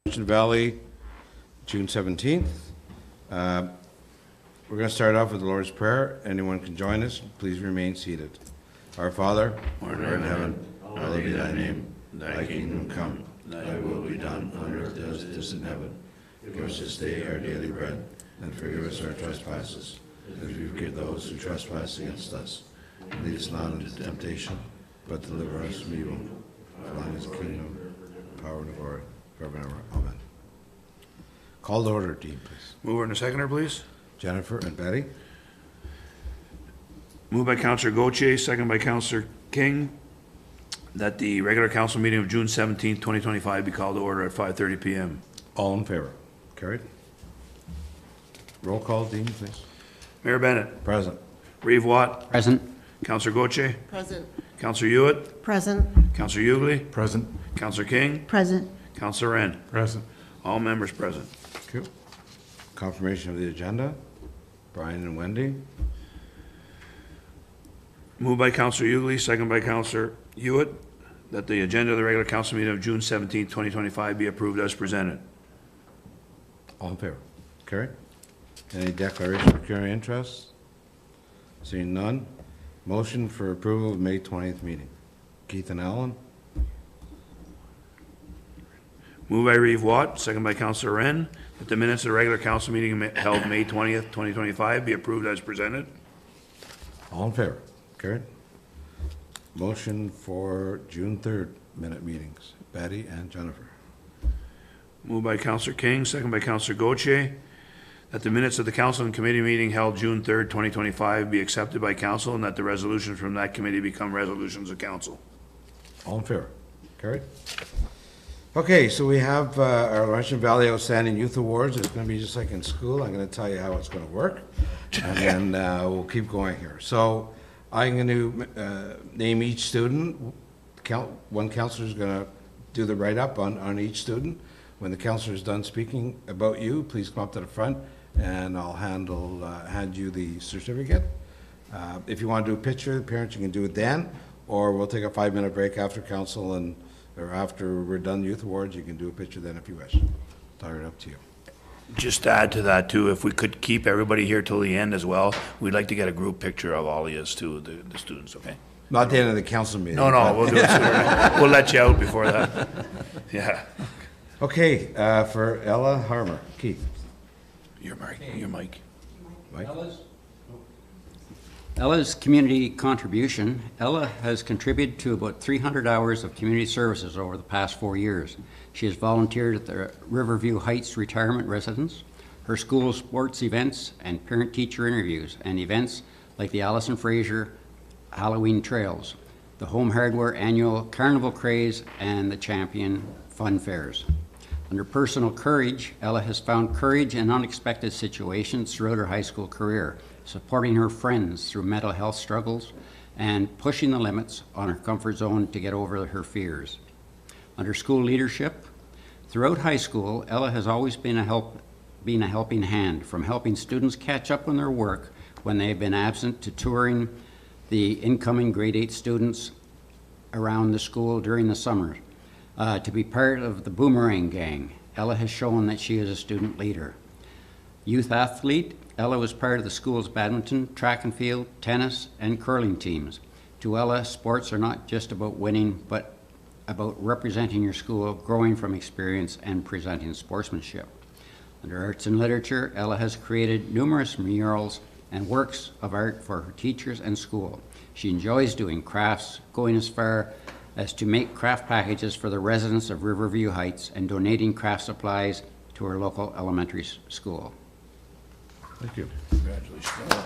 Laurentian Valley, June 17th. We're going to start off with the Lord's Prayer. Anyone can join us. Please remain seated. Our Father, who art in heaven, hallowed be thy name. Thy kingdom come, thy will be done on earth as it is in heaven. Give us this day our daily bread, and forgive us our trespasses, as we forgive those who trespass against us. Lead us not into temptation, but deliver us from evil. For thine is the kingdom, power, and glory, forever and ever. Amen. Call to order, Dean, please. Mover and a seconder, please. Jennifer and Betty. Moved by Councillor Gauthier, second by Councillor King, that the regular council meeting of June 17th, 2025 be called to order at 5:30 p.m. All in favor? Carried. Roll call, Dean, please. Mayor Bennett. Present. Reeve Watt. Present. Councillor Gauthier. Present. Councillor Hewitt. Present. Councillor Hughley. Present. Councillor King. Present. Councillor Wren. Present. All members present. Thank you. Confirmation of the agenda. Brian and Wendy. Moved by Councillor Hughley, second by Councillor Hewitt, that the agenda of the regular council meeting of June 17th, 2025 be approved as presented. All in favor? Carried. Any declaration of pecuniary interest? Seeing none. Motion for approval of May 20th meeting. Keith and Alan. Moved by Reeve Watt, second by Councillor Wren, that the minutes of the regular council meeting held May 20th, 2025 be approved as presented. All in favor? Carried. Motion for June 3rd minute meetings. Betty and Jennifer. Moved by Councillor King, second by Councillor Gauthier, that the minutes of the council and committee meeting held June 3rd, 2025 be accepted by council and that the resolutions from that committee become resolutions of council. All in favor? Carried. Okay, so we have our Laurentian Valley Outstanding Youth Awards. It's going to be just like in school. I'm going to tell you how it's going to work, and then we'll keep going here. So I'm going to name each student. One counselor is going to do the write-up on each student. When the counselor is done speaking about you, please come up to the front, and I'll hand you the certificate. If you want to do a picture of the parents, you can do it then, or we'll take a 5-minute break after council or after we're done youth awards. You can do a picture then if you wish. Entirely up to you. Just to add to that too, if we could keep everybody here till the end as well, we'd like to get a group picture of all of us too, the students, okay? Not at the end of the council meeting. No, but- we'll do it sooner. We'll let you out before that. Yeah. Okay, for Ella Harmer. Keith. Your mic. Mike? Ella's community contribution. Ella has contributed to about 300 hours of community services over the past 4 years. She has volunteered at the Riverview Heights retirement residence, her school sports events and parent-teacher interviews, and events like the Allison Fraser Halloween Trails, the Home Hardware Annual Carnival Craze, and the Champion Fun Fairs. Under personal courage, Ella has found courage in unexpected situations throughout her high school career, supporting her friends through mental health struggles and pushing the limits on her comfort zone to get over her fears. Under school leadership, throughout high school, Ella has always been a helping hand, from helping students catch up on their work when they have been absent to touring the incoming grade 8 students around the school during the summer. To be part of the Boomerang Gang, Ella has shown that she is a student leader. Youth athlete, Ella was part of the school's badminton, track and field, tennis, and curling teams. To Ella, sports are not just about winning, but about representing your school, growing from experience, and presenting sportsmanship. Under arts and literature, Ella has created numerous murals and works of art for her teachers and school. She enjoys doing crafts, going as far as to make craft packages for the residents of Riverview Heights and donating craft supplies to her local elementary school. Thank you. Congratulations.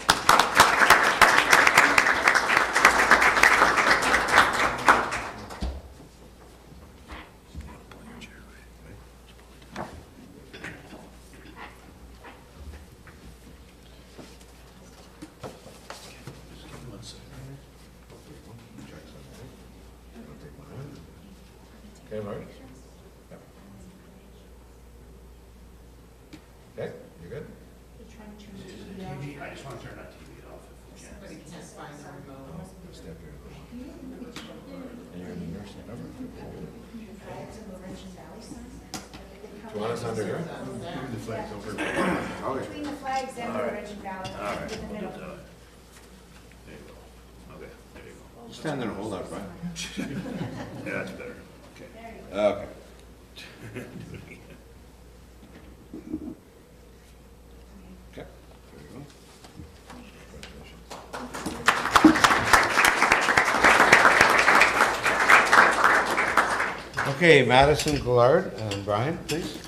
Okay, Mark? Okay, you good? I just want to turn that TV off if we can. Step here. And you're in the nursing number. You want us under here? Between the flags and the Laurentian Valley. All right, in the we'll do middle. that. There you go. Okay, there you go. Stand there and hold up, right? Yeah, that's better. Okay. Okay. Okay, there you go. Okay, Madison Gillard and Brian, please.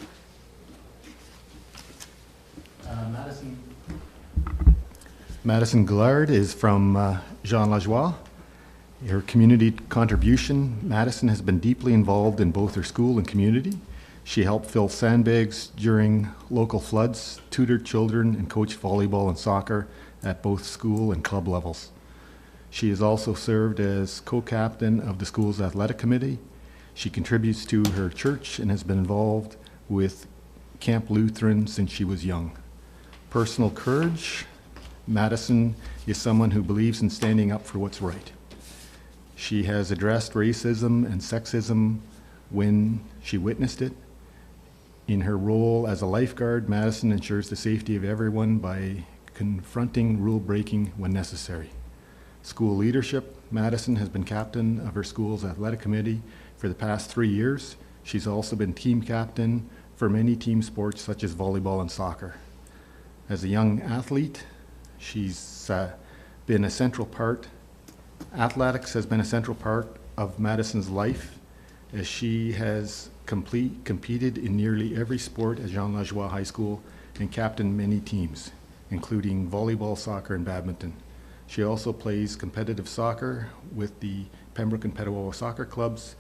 Madison Gillard is from Jean Lajoie. Her community contribution, Madison has been deeply involved in both her school and community. She helped fill sandbags during local floods, tutored children, and coached volleyball and soccer at both school and club levels. She has also served as co-captain of the school's athletic committee. She contributes to her church and has been involved with Camp Lutheran since she was young. Personal courage, Madison is someone who believes in standing up for what's right. She has addressed racism and sexism when she witnessed it. In her role as a lifeguard, Madison ensures the safety of everyone by confronting rule breaking when necessary. School leadership, Madison has been captain of her school's athletic committee for the past 3 years. She's also been team captain for many team sports such as volleyball and soccer. As a young athlete, she's been a central part. Athletics has been a central part of Madison's life as she has competed in nearly every sport at Jean Lajoie High School and captained many teams, including volleyball, soccer, and badminton. She also plays competitive soccer with the Pembroke and Petawawa soccer clubs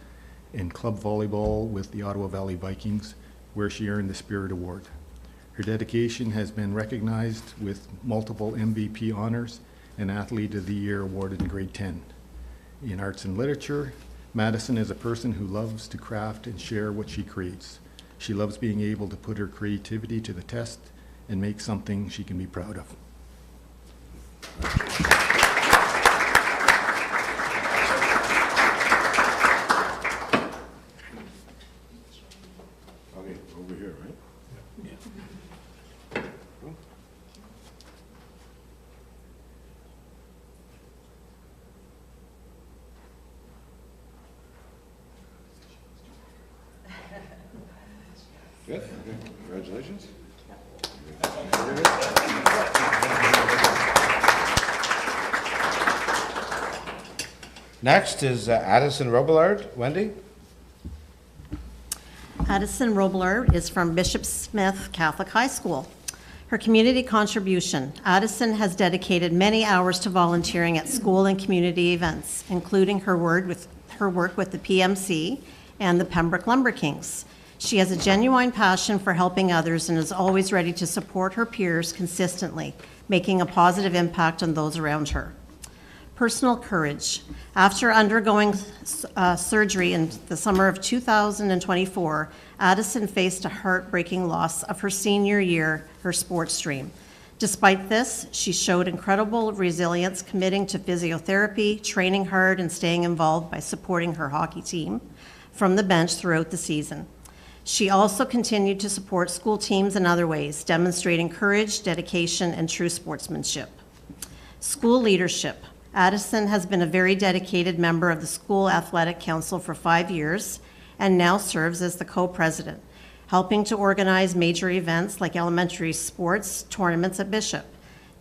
and club volleyball with the Ottawa Valley Vikings, where she earned the Spirit Award. Her dedication has been recognized with multiple MVP honors and Athlete of the Year awarded in grade 10. In arts and literature, Madison is a person who loves to craft and share what she creates. She loves being able to put her creativity to the test and make something she can be proud of. Okay, over here, right? Good, okay, congratulations. Next is Addison Robillard. Wendy? Addison Robillard is from Bishop Smith Catholic High School. Her community contribution. Addison has dedicated many hours to volunteering at school and community events, including her work with the PMC and the Pembroke Lumber Kings. She has a genuine passion for helping others and is always ready to support her peers consistently, making a positive impact on those around her. Personal courage. After undergoing surgery in the summer of 2024, Addison faced a heartbreaking loss of her senior year, her sports dream. Despite this, she showed incredible resilience, committing to physiotherapy, training hard, and staying involved by supporting her hockey team from the bench throughout the season. She also continued to support school teams in other ways, demonstrating courage, dedication, and true sportsmanship. School leadership. Addison has been a very dedicated member of the School Athletic Council for 5 years and now serves as the co-president, helping to organize major events like elementary sports tournaments at Bishop.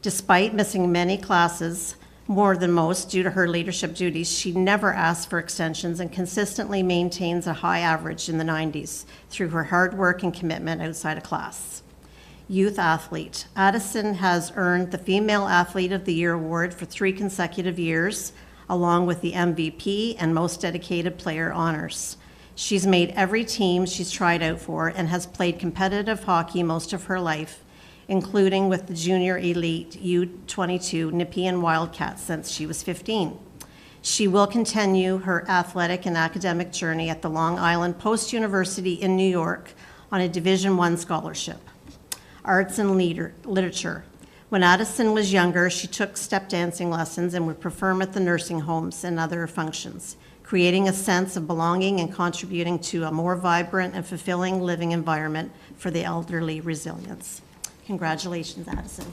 Despite missing many classes, more than most due to her leadership duties, she never asks for extensions and consistently maintains a high average in the 90s through her hard work and commitment outside of class. Youth athlete. Addison has earned the Female Athlete of the Year award for 3 consecutive years, along with the MVP and Most Dedicated Player honors. She's made every team she's tried out for and has played competitive hockey most of her life, including with the Junior Elite U22 Nepean Wildcats since she was 15. She will continue her athletic and academic journey at the Long Island Post-University in New York on a Division I scholarship. Arts and literature. When Addison was younger, she took step dancing lessons and would perform at the nursing homes and other functions. creating a sense of belonging and contributing to a more vibrant and fulfilling living environment for the elderly resilience. Congratulations, Addison.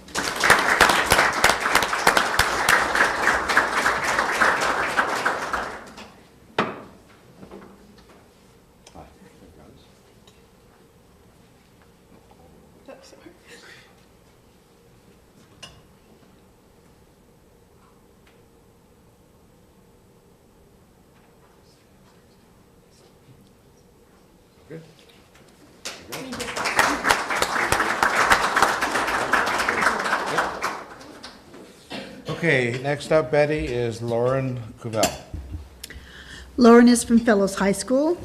Good. Okay, next up, Betty, is Lauren Cuvell. Lauren is from Fellows High School.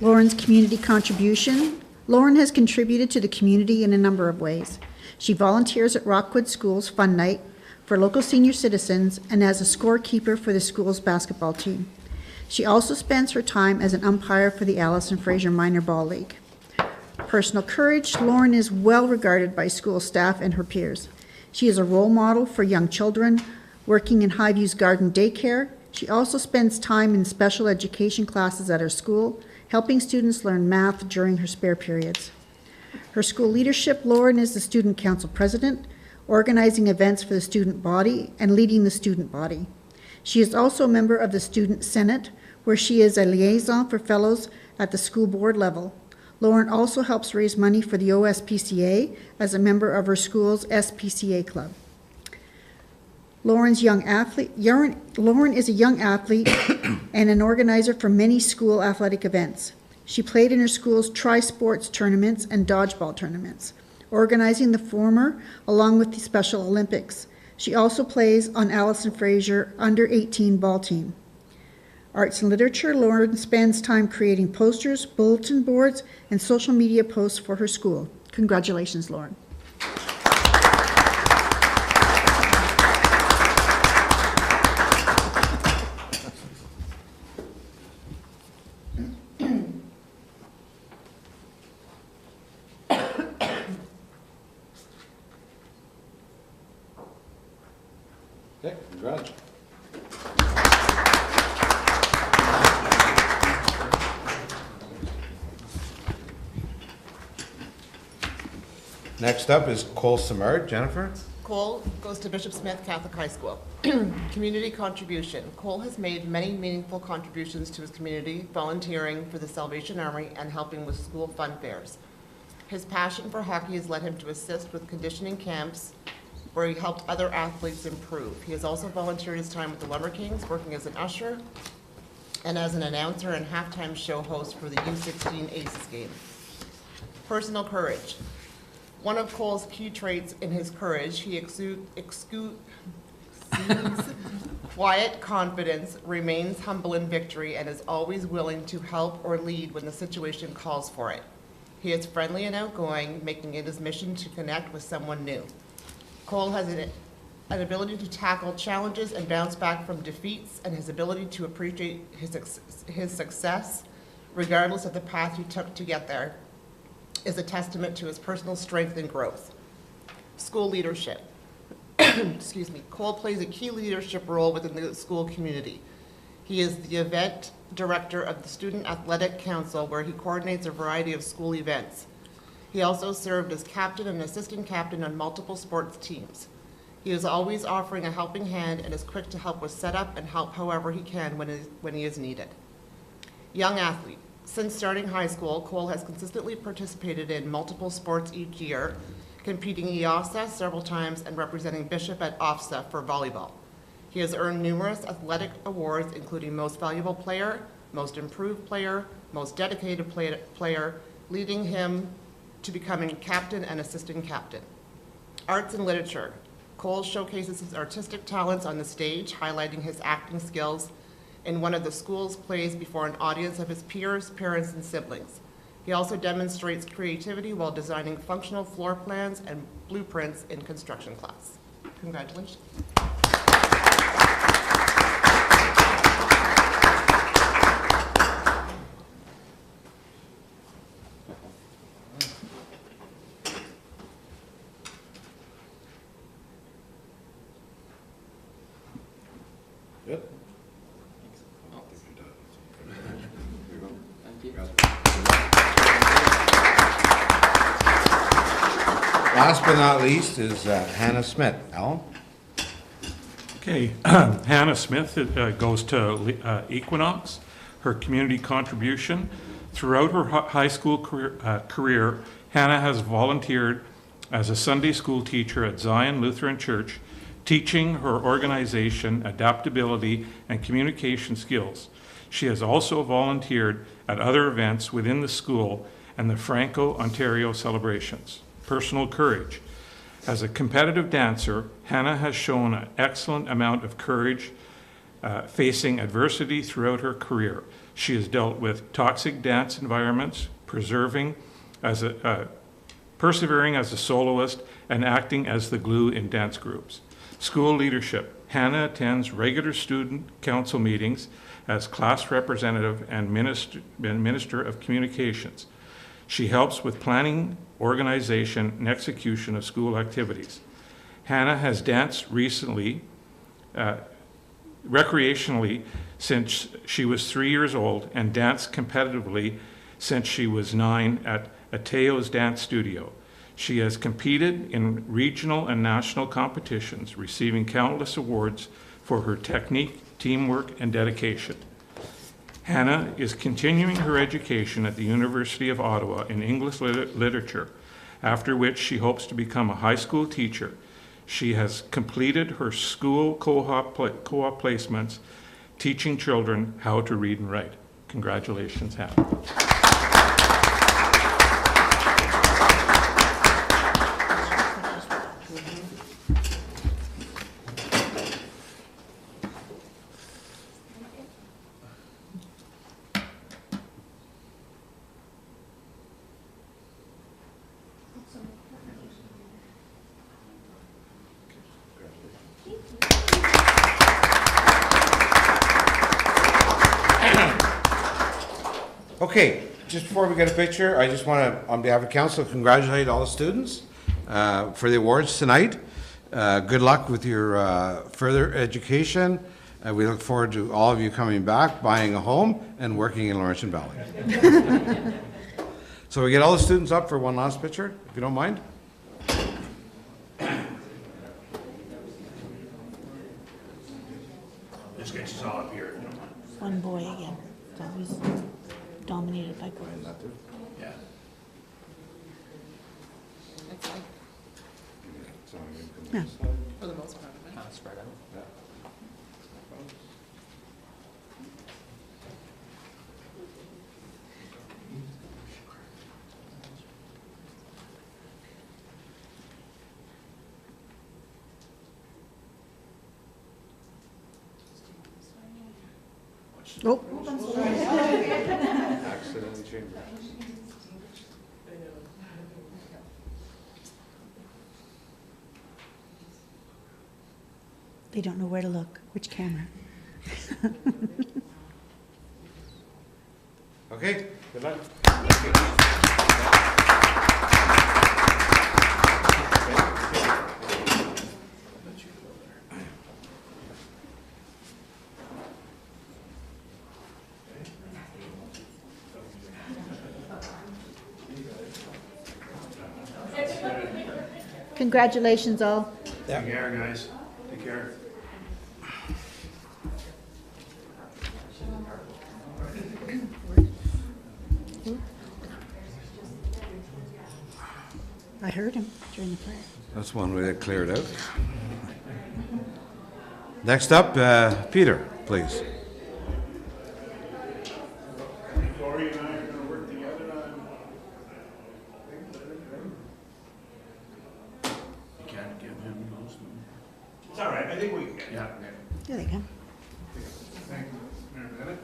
Lauren's community contribution. Lauren has contributed to the community in a number of ways. She volunteers at Rockwood School's Fun Night for local senior citizens and as a scorekeeper for the school's basketball team. She also spends her time as an umpire for the Allison Fraser Minor Ball League. Personal courage. Lauren is well regarded by school staff and her peers. She is a role model for young children working in Highview's Garden Daycare. She also spends time in special education classes at her school, helping students learn math during her spare periods. Her school leadership. Lauren is the student council president, organizing events for the student body and leading the student body. She is also a member of the Student Senate, where she is a liaison for fellows at the school board level. Lauren also helps raise money for the OSPCA as a member of her school's SPCA club. Lauren is a young athlete and an organizer for many school athletic events. She played in her school's tri-sports tournaments and dodgeball tournaments, organizing the former along with the Special Olympics. She also plays on Allison Fraser under-18 ball team. Arts and literature. Lauren spends time creating posters, bulletin boards, and social media posts for her school. Congratulations, Lauren. Okay, congrats. Next up is Cole Samard. Jennifer? Cole goes to Bishop Smith Catholic High School. Community contribution. Cole has made many meaningful contributions to his community, volunteering for the Salvation Army and helping with school fun fairs. His passion for hockey has led him to assist with conditioning camps where he helped other athletes improve. He has also volunteered his time with the Lumber Kings, working as an usher and as an announcer and halftime show host for the U16 Aces game. Personal courage. One of Cole's key traits in his courage, he exudes quiet confidence, remains humble in victory, and is always willing to help or lead when the situation calls for it. He is friendly and outgoing, making it his mission to connect with someone new. Cole has an ability to tackle challenges and bounce back from defeats, and his ability to appreciate his success, regardless of the path he took to get there, is a testament to his personal strength and growth. School leadership. Excuse me. Cole plays a key leadership role within the school community. He is the event director of the Student Athletic Council, where he coordinates a variety of school events. He also served as captain and assistant captain on multiple sports teams. He is always offering a helping hand and is quick to help with setup and help however he can when he is needed. Young athlete. Since starting high school, Cole has consistently participated in multiple sports each year, competing EOSA several times and representing Bishop at OFSA for volleyball. He has earned numerous athletic awards, including Most Valuable Player, Most Improved Player, Most Dedicated Player, leading him to becoming captain and assistant captain. Arts and literature. Cole showcases his artistic talents on the stage, highlighting his acting skills in one of the school's plays before an audience of his peers, parents, and siblings. He also demonstrates creativity while designing functional floor plans and blueprints in construction class. Congratulations. Good. I don't think she does. last but not least is Hannah Smith. Alan? Okay, Hannah Smith goes to Equinox. Her community contribution. Throughout her high school career, Hannah has volunteered as a Sunday school teacher at Zion Lutheran Church, teaching her organization adaptability and communication skills. She has also volunteered at other events within the school and the Franco Ontario celebrations. Personal courage. As a competitive dancer, Hannah has shown an excellent amount of courage facing adversity throughout her career. She has dealt with toxic dance environments, persevering as a soloist, and acting as the glue in dance groups. School leadership. Hannah attends regular student council meetings as class representative and minister of communications. She helps with planning, organization, and execution of school activities. Hannah has danced recreationally since she was 3 years old and danced competitively since she was 9 at Ateo's Dance Studio. She has competed in regional and national competitions, receiving countless awards for her technique, teamwork, and dedication. Hannah is continuing her education at the University of Ottawa in English literature, after which she hopes to become a high school teacher. She has completed her school co-op placements, teaching children how to read and write. Congratulations, Hannah. Okay, just before we get a picture, I just want to, on behalf of council, congratulate all the students for the awards tonight. Good luck with your further education. We look forward to all of you coming back, buying a home, and working in Laurentian Valley. So we get all the students up for one last picture, if you don't mind. Just get you all up here. One boy again. It's always dominated by girls. Yeah. Yeah. For the most part. Oh, Accident in chamber. They don't know where to look, which camera. Okay, good luck. congratulations all. Take care, guys. Take care. I heard him during the prayer. That's one way to clear it out. Next up, Peter, please. Lori and I are gonna work together on. You can't give him those. It's all right, I think we can get. Yeah. There they go. Thank you. Mayor Bennett.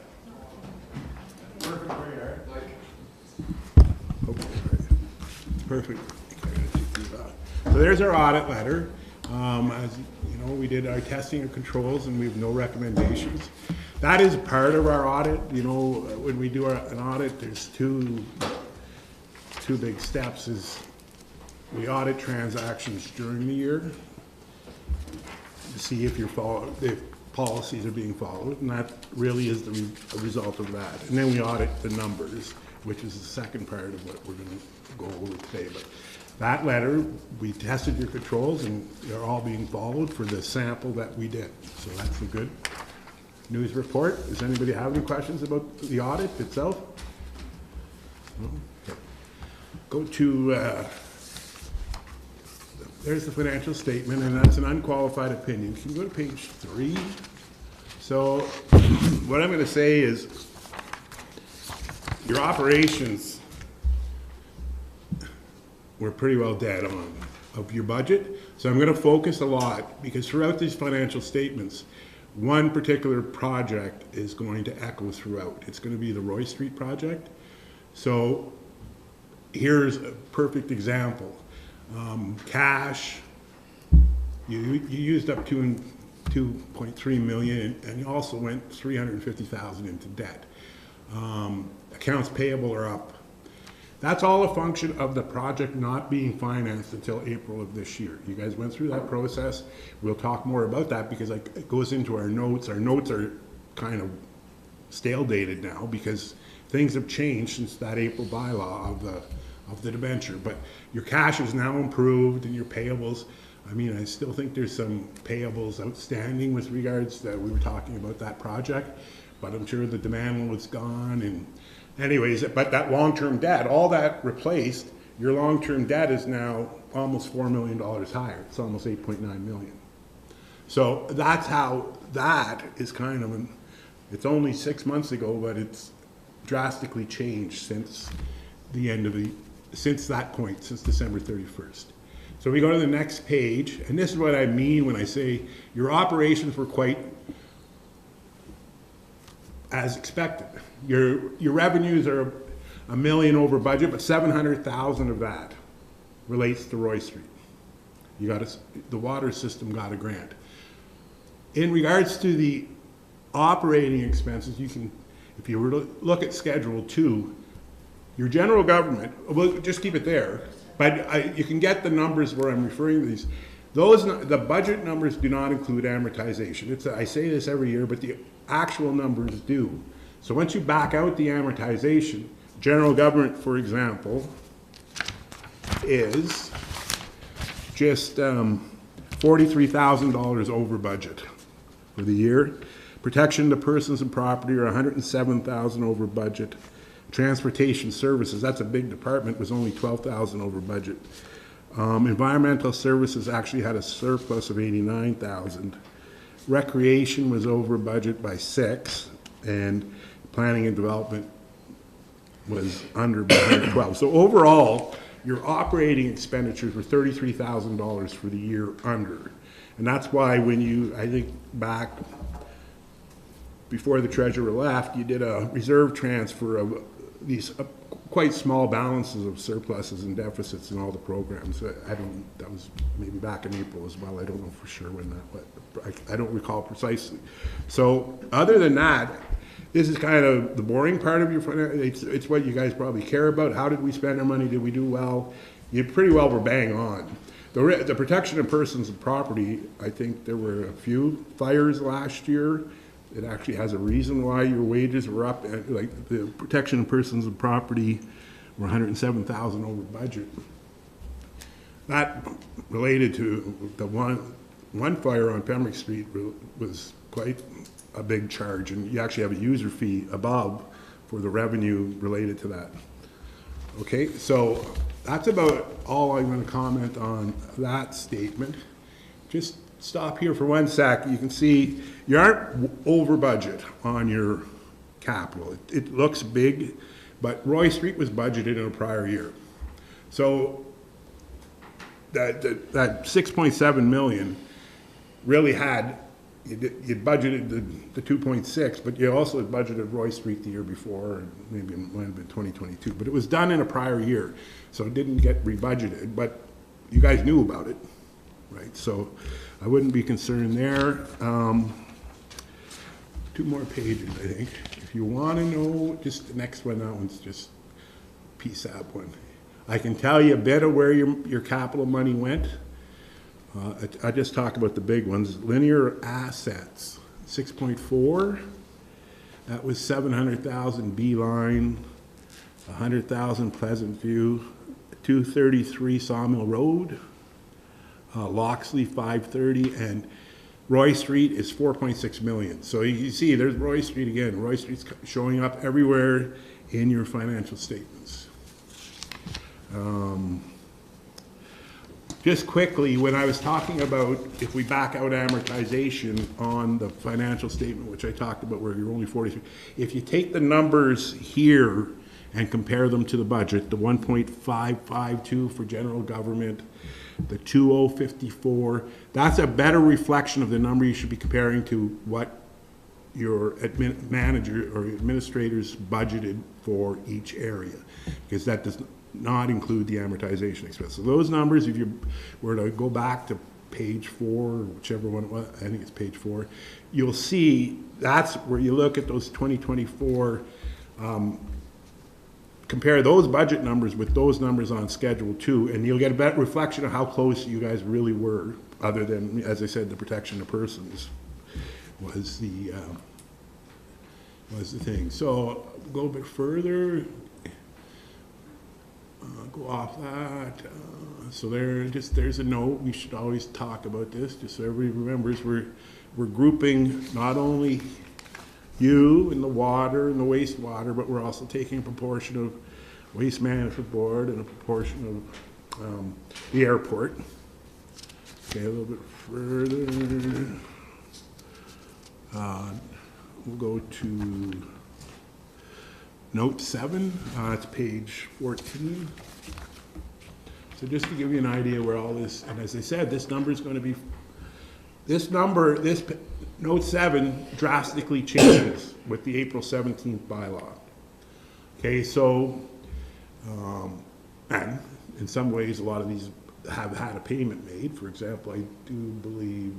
Perfect where you are. Perfect. So there's our audit letter. As you know, we did our testing and controls and we have no recommendations. That is part of our audit. You know, when we do an audit, there's two big steps. Is we audit transactions during the year to see if if policies are being followed, and that really is the result of that. And then we audit the numbers, which is the second part of what we're going to go over today. But That letter, we tested your controls and they're all being followed for the sample that we did. So that's a good news report. Does anybody have any questions about the audit itself? No? Okay. Go to, there's the financial statement, and that's an unqualified opinion. Can you go to page 3? So what I'm going to say is your operations were pretty well dead on of your budget. So I'm going to focus a lot because throughout these financial statements, one particular project is going to echo throughout. It's going to be the Roy Street project. So here's a perfect example. Cash, you used up 2.3 million, and you also went 350,000 into debt. Accounts payable are up. That's all a function of the project not being financed until April of this year. You guys went through that process. We'll talk more about that because it goes into our notes. Our notes are kind of stale dated now because things have changed since that April bylaw of the debenture. But your cash is now improved and your payables. I mean, I still think there's some payables outstanding with regards that we were talking about that project, but I'm sure the demand was gone. And anyways, but that long-term debt, all that replaced, your long-term debt is now almost $4 million higher. It's almost 8.9 million. So that's how that is kind of it's only 6 months ago, but it's drastically changed since the end of since that point, since December 31st. So we go to the next page, and this is what I mean when I say your operations were quite as expected. Your revenues are $1 million over budget, but 700,000 of that relates to Roy Street. The water system got a grant. In regards to the operating expenses, you can, if you were to look at Schedule 2, your general government, we'll just keep it there, but you can get the numbers where I'm referring to these. The budget numbers do not include amortization. I say this every year, but the actual numbers do. So once you back out the amortization, general government, for example, is just $43,000 over budget for the year. Protection to persons and property are $107,000 over budget. Transportation services, that's a big department, was only $12,000 over budget. Environmental services actually had a surplus of $89,000. Recreation was over budget by 6, and planning and development was under by 112. So overall, your operating expenditures were $33,000 for the year under. And that's why when I think back before the treasurer left, you did a reserve transfer of these quite small balances of surpluses and deficits in all the programs. That was maybe back in April as well. I don't know for sure when that, but I don't recall precisely. So other than that, this is kind of the boring part of your finance. It's what you guys probably care about. How did we spend our money? Did we do well? You pretty well were bang on. The protection of persons and property, I think there were a few fires last year. It actually has a reason why your wages were up. Like the protection of persons and property were 107,000 over budget. That related to the one fire on Pembroke Street was quite a big charge, and you actually have a user fee above for the revenue related to that. Okay, so that's about all I'm going to comment on that statement. Just stop here for 1 sec. You can see you aren't over budget on your capital. It looks big, but Roy Street was budgeted in a prior year. So that 6.7 million really had, you budgeted the 2.6, but you also had budgeted Roy Street the year before, and maybe it might have been 2022, but it was done in a prior year, so it didn't get rebudgeted, but you guys knew about it, right? So I wouldn't be concerned there. 2 more pages, I think. If you want to know, just the next one, that one's just PSAP one. I can tell you a bit of where your capital money went. I just talk about the big ones. Linear assets, 6.4. That was 700,000 Beeline, 100,000 Pleasant View, 233 Sawmill Road, Loxley 530, and Roy Street is 4.6 million. So you see, there's Roy Street again. Roy Street's showing up everywhere in your financial statements. Just quickly, when I was talking about if we back out amortization on the financial statement, which I talked about where you're only 43, if you take the numbers here and compare them to the budget, the 1.552 for general government, the 2054, that's a better reflection of the number you should be comparing to what your manager or administrators budgeted for each area, because that does not include the amortization expense. So those numbers, if you were to go back to page 4, whichever one it was, I think it's page 4, you'll see that's where you look at those 2024, compare those budget numbers with those numbers on Schedule 2, and you'll get a better reflection of how close you guys really were, other than, as I said, the protection of persons was the thing. So go a bit further. Go off that. So there's a note. We should always talk about this, just so everybody remembers. We're grouping not only you and the water and the wastewater, but we're also taking a proportion of Waste Management Board and a proportion of the airport. Okay, a little bit further. We'll go to Note 7, it's page 14. So just to give you an idea where all this, and as I said, this number is going to be, this Note 7 drastically changes with the April 17th bylaw. Okay, so, and in some ways, a lot of these have had a payment made. For example, I do believe,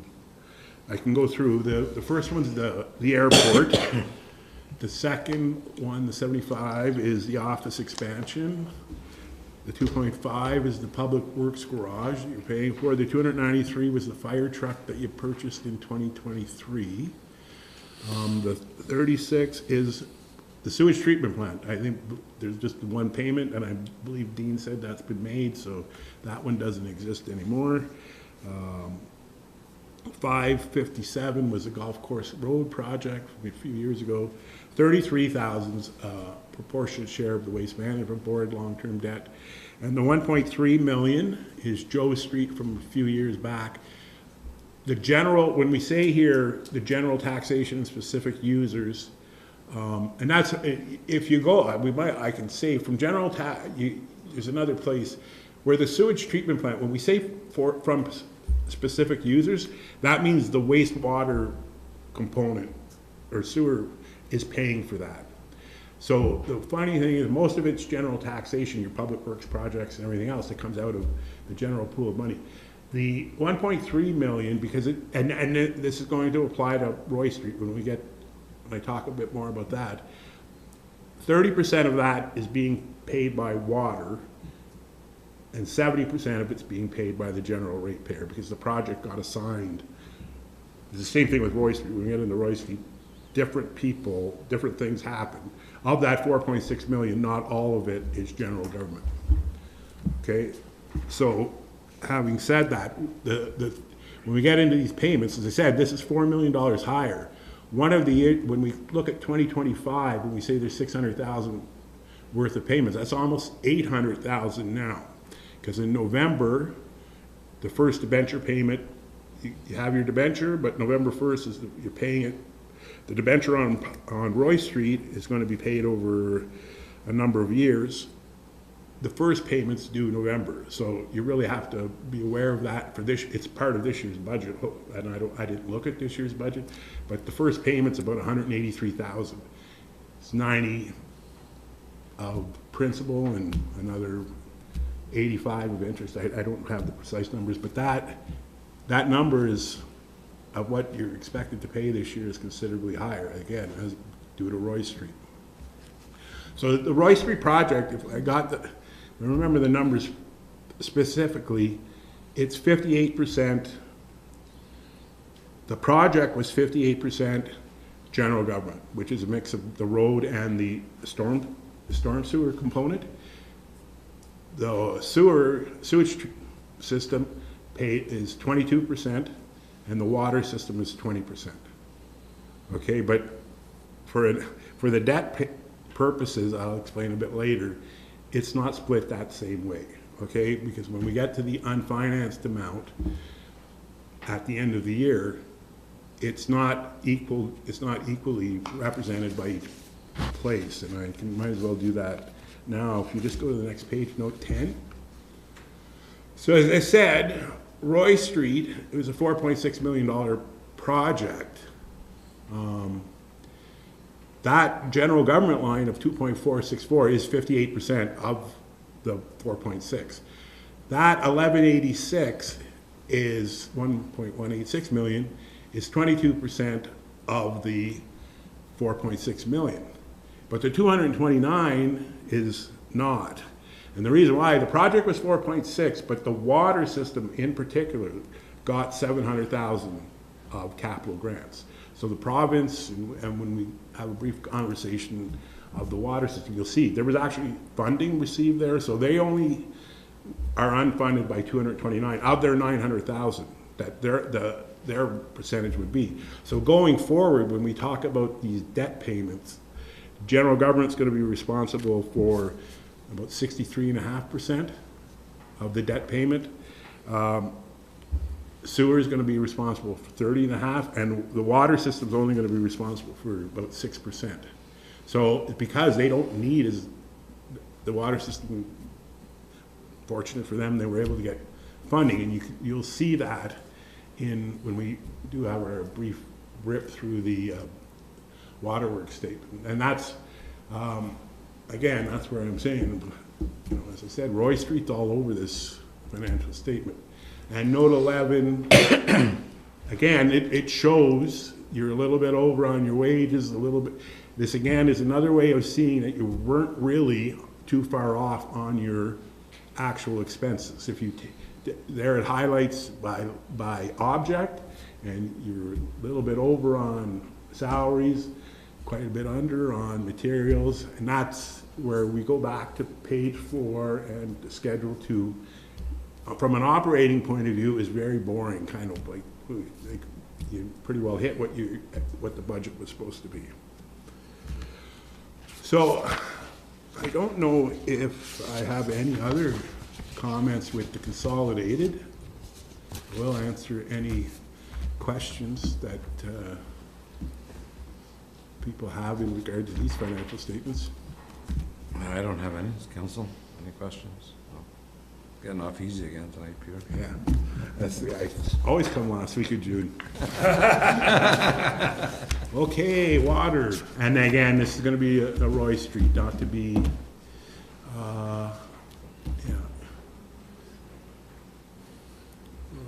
I can go through, the first one's the airport. The second one, the 75, is the office expansion. The 2.5 is the public works garage that you're paying for. The 293 was the fire truck that you purchased in 2023. The 36 is the sewage treatment plant. I think there's just one payment, and I believe Dean said that's been made, so that one doesn't exist anymore. 557 was the golf course road project from a few years ago. 33,000's proportionate share of the Waste Management Board long-term debt. And the 1.3 million is Joe Street from a few years back. The general, when we say here, the general taxation and specific users, and that's, if you go, I can say from general tax, there's another place where the sewage treatment plant, when we say from specific users, that means the wastewater component or sewer is paying for that. So the funny thing is, most of it's general taxation, your public works projects and everything else that comes out of the general pool of money. The 1.3 million, because it, and this is going to apply to Roy Street when I talk a bit more about that, 30% of that is being paid by water, and 70% of it's being paid by the general ratepayer, because the project got assigned. It's the same thing with Roy Street. When we get into Roy Street, different people, different things happen. Of that 4.6 million, not all of it is general government. Okay, so having said that, when we get into these payments, as I said, this is $4 million higher. One of the, when we look at 2025, when we say there's 600,000 worth of payments, that's almost 800,000 now. Because in November, the first debenture payment, you have your debenture, but November 1st is you're paying it. The debenture on Roy Street is going to be paid over a number of years. The first payment's due November, so you really have to be aware of that for this. It's part of this year's budget, and I didn't look at this year's budget, but the first payment's about 183,000. It's 90 of principal and another 85 of interest. I don't have the precise numbers, but that number is of what you're expected to pay this year is considerably higher, again, as due to Roy Street. So the Roy Street project, if I got the, remember the numbers specifically, it's 58%, the project was 58% general government, which is a mix of the road and the storm sewer component. The sewage system is 22%, and the water system is 20%. Okay, but for the debt purposes, I'll explain a bit later, it's not split that same way, okay? Because when we get to the unfinanced amount at the end of the year, it's not equally represented by each place, and I might as well do that now. If you just go to the next page, note 10. So as I said, Roy Street, it was a $4.6 million project. That general government line of 2.464 is 58% of the 4.6. That 1186 is 1.186 million, is 22% of the 4.6 million. But the 229 is not. And the reason why, the project was 4.6, but the water system in particular got 700,000 of capital grants. So the province, and when we have a brief conversation of the water system, you'll see there was actually funding received there, so they only are unfunded by 229 of their 900,000 that their percentage would be. So going forward, when we talk about these debt payments, general government's going to be responsible for about 63.5% of the debt payment. Sewer is going to be responsible for 30.5%, and the water system is only going to be responsible for about 6%. So because they don't need as the water system, fortunate for them, they were able to get funding, and you'll see that when we do have our brief rip through the waterworks statement, and that's again, that's where I'm saying, you know, as I said, Roy Street's all over this financial statement. And note 11, again, it shows you're a little bit over on your wages, a little bit. This again is another way of seeing that you weren't really too far off on your actual expenses. If you there it highlights by object, and you're a little bit over on salaries, quite a bit under on materials, and that's where we go back to page 4 and schedule 2. From an operating point of view, is very boring, kind of like you pretty well hit what the budget was supposed to be. So I don't know if I have any other comments with the consolidated. We'll answer any questions that people have in regard to these financial statements. I don't have any. Council, any questions? No. Getting off easy again tonight, Peter. Yeah, I always come last week of June. Okay, water, and again, this is going to be a Roy Street, not to be, yeah.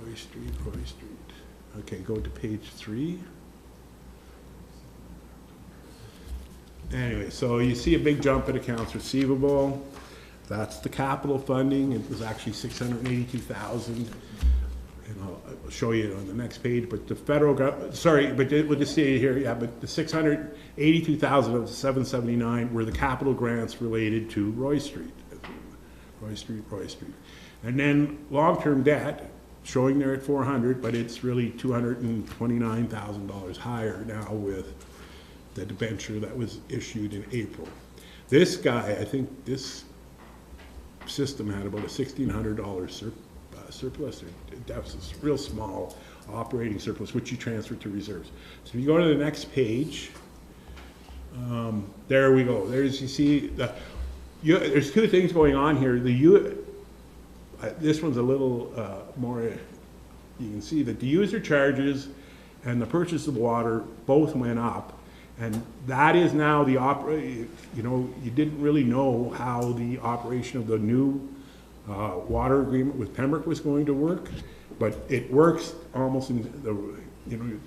Roy Street. Okay, go to page 3. Anyway, so you see a big jump in accounts receivable. That's the capital funding. It was actually 682,000. And I'll show you on the next page. But the federal government, sorry, but we'll just see it here. Yeah, but the 682,000 of the 779 were the capital grants related to Roy Street. Roy Street. And then long-term debt, showing there at 400, but it's really $229,000 higher now with the debenture that was issued in April. This guy, I think this system had about a $1,600 surplus or deficit, real small operating surplus, which you transfer to reserves. So if you go to the next page, there we go. There's, you see, there's two things going on here. This one's a little more, you can see that the user charges and the purchase of water both went up. And that is now the you know, you didn't really know how the operation of the new water agreement with Pembroke was going to work, but it works almost in the, you know,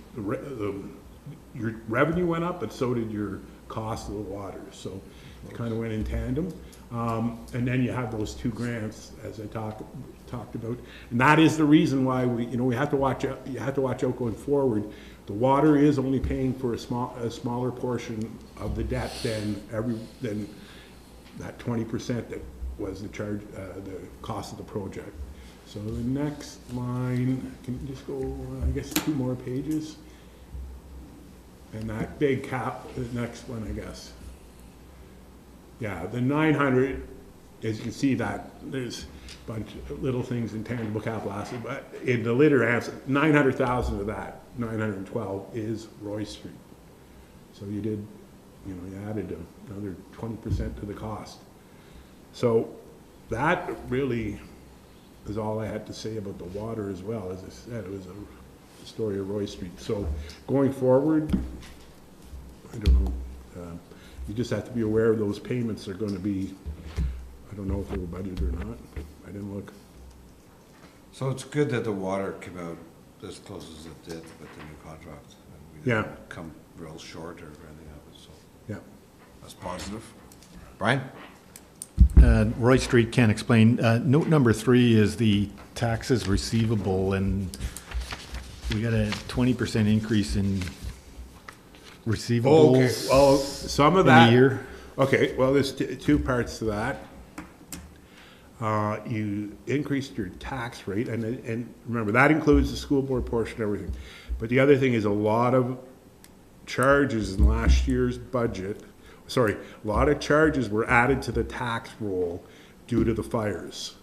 your revenue went up, but so did your cost of the water. So it kind of went in tandem. And then you have those two grants, as I talked about, and that is the reason why we have to watch out. You have to watch out going forward. The water is only paying for a smaller portion of the debt than that 20% that was the charge, the cost of the project. So the next line, can you just go, I guess, 2 more pages? And that big cap, the next one, I guess. Yeah, the 900, as you can see that, there's a bunch of little things in tangible capital asset, but in the later answer, 900,000 of that, 912 is Roy Street. So you did, you added another 20% to the cost. So that really is all I had to say about the water as well. As I said, it was a story of Roy Street. So going forward, I don't know, you just have to be aware of those payments are going to be, I don't know if they were budgeted or not. I didn't look. So it's good that the water came out as close as it did with the new contract. And we Yeah. didn't come real short or anything of it, so Yeah. that's positive. Brian? Roy Street can explain. Note number 3 is the taxes receivable, and we got a 20% increase in receivables. Okay, well, some of in that. a year. Okay, well, there's 2 parts to that. You increased your tax rate, and remember, that includes the school board portion, everything. But the other thing is a lot of charges in last year's budget, a lot of charges were added to the tax roll due to the fires.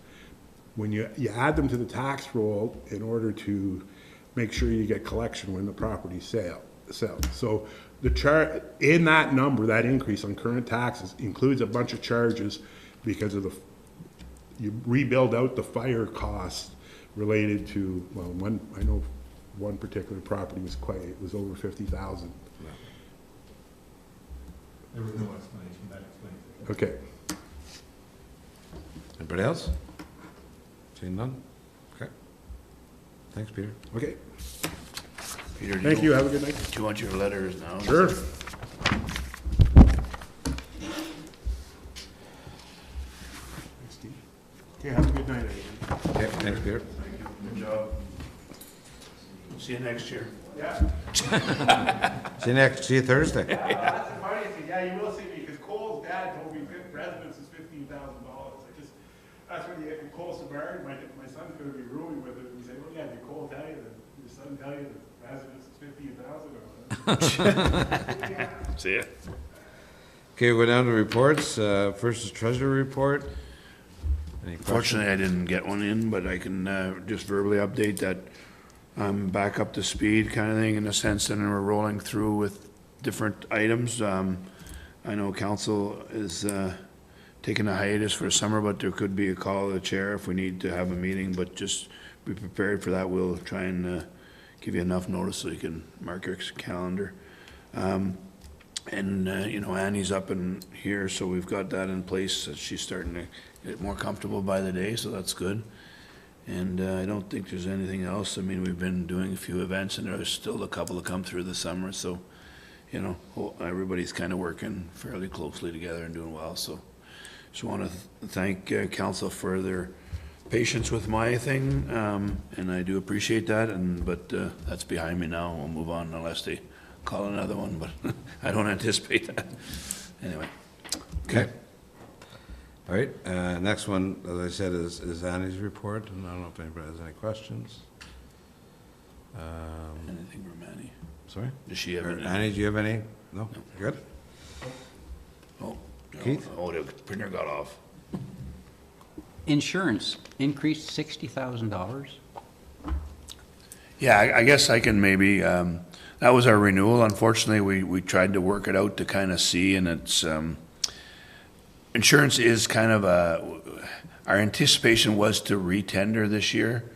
When you add them to the tax roll in order to make sure you get collection when the property sells. So the in that number, that increase on current taxes includes a bunch of charges because of you rebuild out the fire costs related to, well, I know one particular property was over 50,000. There was no explanation, that explains it. Okay. Anybody else? Seeing none? Okay. Thanks, Peter. Okay. Peter, Thank you. Have a good night. Do you want your letters now? Sure. Okay, have a good night, everyone. Okay, thanks, Peter. Good job. See you next year. See you Thursday. That's the funny thing. Yeah, you will see me, because Cole's dad told me residence is $15,000. That's when you get Cole Savard, my son's gonna be rooming with it, and he said, well, yeah, did Cole tell you that, your son tell you that residence is $15,000? See ya. Okay, we'll go down to reports. First is treasurer report. Any questions? Fortunately, I didn't get one in, but I can just verbally update that I'm back up to speed kind of thing, in the sense that we're rolling through with different items. I know council is taking a hiatus for summer, but there could be a call to the chair if we need to have a meeting, but just be prepared for that. We'll try and give you enough notice so you can mark your calendar. Annie's up in here, so we've got that in place. She's starting to get more comfortable by the day, so that's good. And I don't think there's anything else. I mean, we've been doing a few events, and there's still a couple to come through the summer, so, everybody's kind of working fairly closely together and doing well, so. Just want to thank council for their patience with my thing, and I do appreciate that, but that's behind me now. We'll move on unless they call another one, but I don't anticipate that. Anyway. Okay. All right, next one, as I said, is Annie's report, and I don't know if anybody has any questions. Anything from Annie? Sorry? Does she have any? Annie, do you have any? No? Good? Oh, Keith? Oh, the printer got off. Insurance increased $60,000. Yeah, I guess I can maybe, that was our renewal. Unfortunately, we tried to work it out to kind of see, and it's, insurance is kind of our anticipation was to retender this year.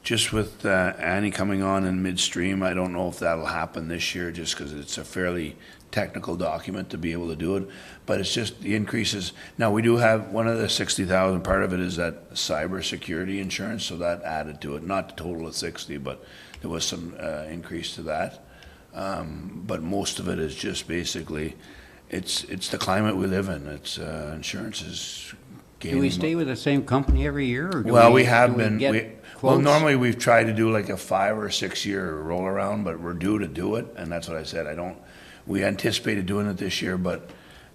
Just with Annie coming on in midstream, I don't know if that'll happen this year, just because it's a fairly technical document to be able to do it. But it's just the increases. Now, we do have one of the 60,000, part of it is that cybersecurity insurance, so that added to it. Not the total of 60, but there was some increase to that. But most of it is just basically, it's the climate we live in. It's insurance is gaining. Do we stay with the same company every year, or do Well, we have do been. get Well, quotes? normally we've tried to do like a 5 or 6 year roll around, but we're due to do it, and that's what I said. We anticipated doing it this year, but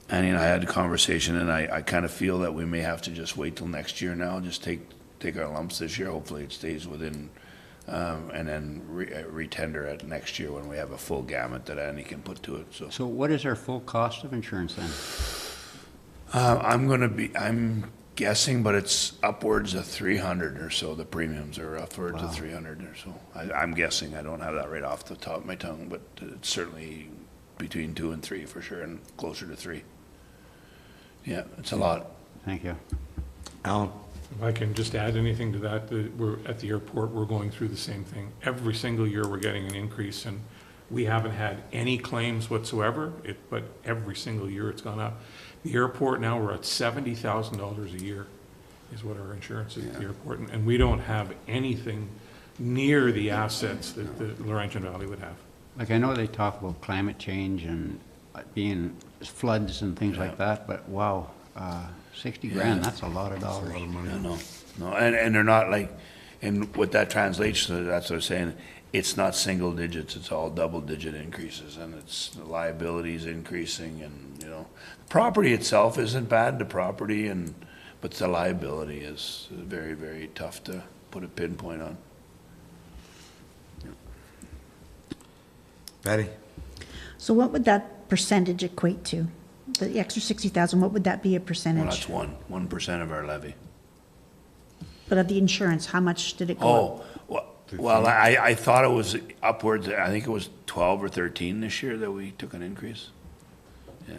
Annie and I had a conversation, and I kind of feel that we may have to just wait till next year now, just take our lumps this year. Hopefully it stays within, and then retender it next year when we have a full gamut that Annie can put to it, so. So what is our full cost of insurance then? I'm guessing, but it's upwards of 300 or so. The premiums are upwards Wow. of 300 or so. I'm guessing. I don't have that right off the top of my tongue, but it's certainly between 2 and 3 for sure, and closer to 3. Yeah, it's a lot. Thank you. Alan? If I can just add anything to that, we're at the airport, we're going through the same thing. Every single year, we're getting an increase, and we haven't had any claims whatsoever, but every single year it's gone up. The airport now, we're at $70,000 a year is what our insurance is at the airport, and we don't have anything near the assets that the Laurentian Valley would have. Like, I know they talk about climate change and being floods and things like that, but wow, 60 grand, that's a lot of dollars. No, and they're not like, and what that translates to, that's what I'm saying, it's not single digits, it's all double digit increases, and it's, the liability's increasing, and, you know, property itself isn't bad, the property, but the liability is very, very tough to put a pinpoint on. Betty? So what would that percentage equate to? The extra 60,000, what would that be a Well, percentage? that's 1% of our levy. But of the insurance, how much did it go up? Oh, well, I thought it was upwards, I think it was 12 or 13 this year that we took an increase. Yeah.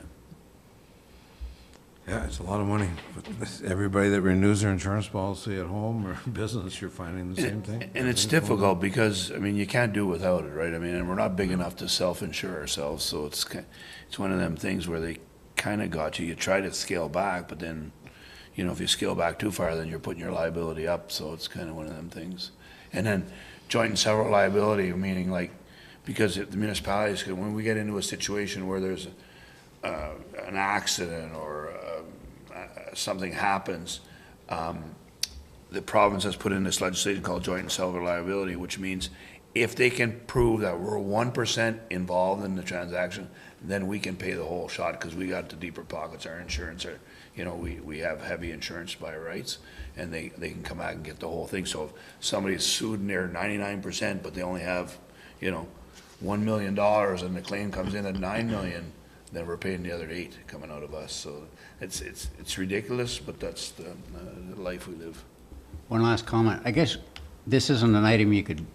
Yeah, it's a lot of money. Everybody that renews their insurance policy at home or business, you're finding the same thing. And it's difficult because, I mean, you can't do without it, right? I mean, and we're not big enough to self-insure ourselves, so it's one of them things where they kind of got you. You try to scale back, but then, you know, if you scale back too far, then you're putting your liability up, so it's kind of one of them things. And then joint and several liability, meaning like, because the municipalities, when we get into a situation where there's an accident or something happens, the province has put in this legislation called joint and several liability, which means if they can prove that we're 1% involved in the transaction, then we can pay the whole shot because we got the deeper pockets. Our insurance are, you know, we have heavy insurance by rights, and they can come back and get the whole thing. So if somebody's sued and they're 99%, but they only have, you know, $1 million and the claim comes in at $9 million, then we're paying the other 8 coming out of us. So it's ridiculous, but that's the life we live. One last comment. I guess this isn't an item you could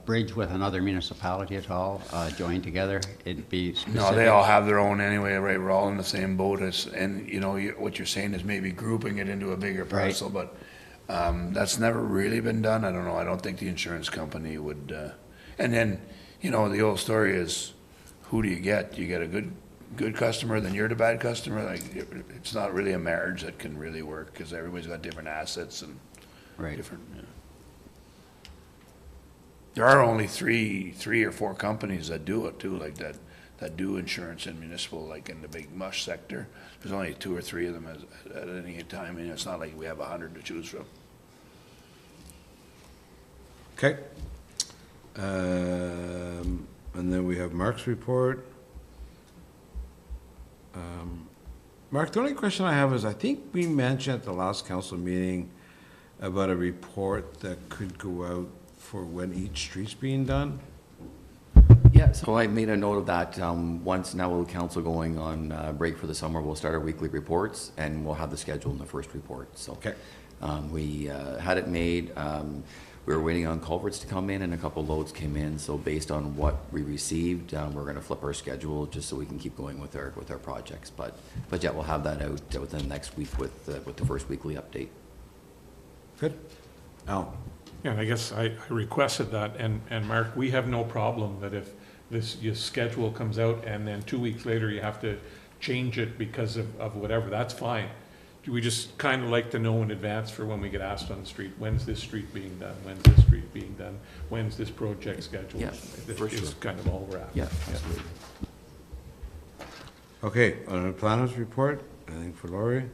bridge with another municipality at all, join together? It'd be specific? No, they all have their own anyway, right? We're all in the same boat as, and you know, what you're saying is maybe grouping it into a bigger parcel, but that's never really been done. I don't know. I don't think the insurance company would, and then, you know, the old story is, who do you get? You get a good customer, then you're the bad customer. Like, it's not really a marriage that can really work because everybody's got different assets and different. Yeah. There are only three or four companies that do it too, like that do insurance in municipal, like in the big mush sector. There's only 2 or 3 of them at any time. I mean, it's not like we have 100 to choose from. Okay. And then we have Mark's report. Mark, the only question I have is, I think we mentioned at the last council meeting about a report that could go out for when each street's being done. Yeah, so I made a note of that. Once now with the council going on break for the summer, we'll start our weekly reports, and we'll have the schedule in the first report. So Okay. we had it made. We were waiting on culverts to come in, and a couple loads came in. So based on what we received, we're going to flip our schedule just so we can keep going with our projects. But yeah, we'll have that out within the next week with the first weekly update. Good. Al? Yeah, and I guess I requested that, and Mark, we have no problem that if your schedule comes out and then 2 weeks later you have to change it because of whatever, that's fine. We just kind of like to know in advance for when we get asked on the street, when's this street being done, when's this street being done, when's this project scheduled? Yeah, for It's sure. kind of all we're after. Yeah, absolutely. Okay, on the planners report, anything for Laurie?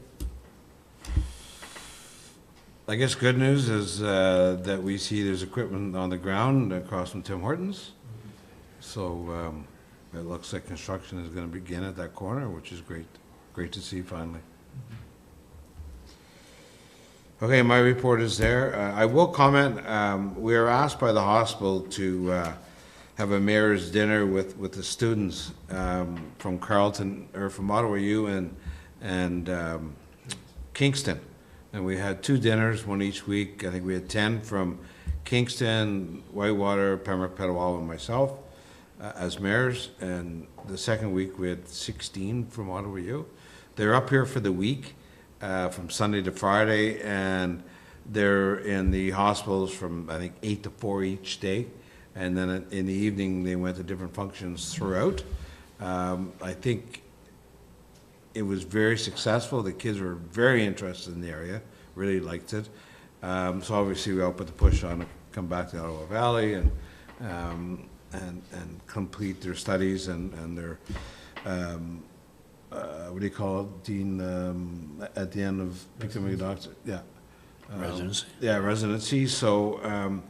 I guess good news is that we see there's equipment on the ground across from Tim Hortons. So it looks like construction is gonna begin at that corner, which is great to see finally. Okay, my report is there. I will comment, we were asked by the hospital to have a mayor's dinner with the students from Carleton, or from Ottawa U and Kingston. And we had 2 dinners, one each week. I think we had 10 from Kingston, Whitewater, Pembroke, Petawawa, and myself as mayors. And the second week, we had 16 from Ottawa U. They're up here for the week, from Sunday to Friday, and they're in the hospitals from, I think, 8 to 4 each day. And then in the evening, they went to different functions throughout. I think it was very successful. The kids were very interested in the area, really liked it. So obviously, we all put the push on to come back to the Ottawa Valley and complete their studies and their, what do you call it, Dean, at the end of becoming a doctor? Yeah. Residency. Yeah, residency. So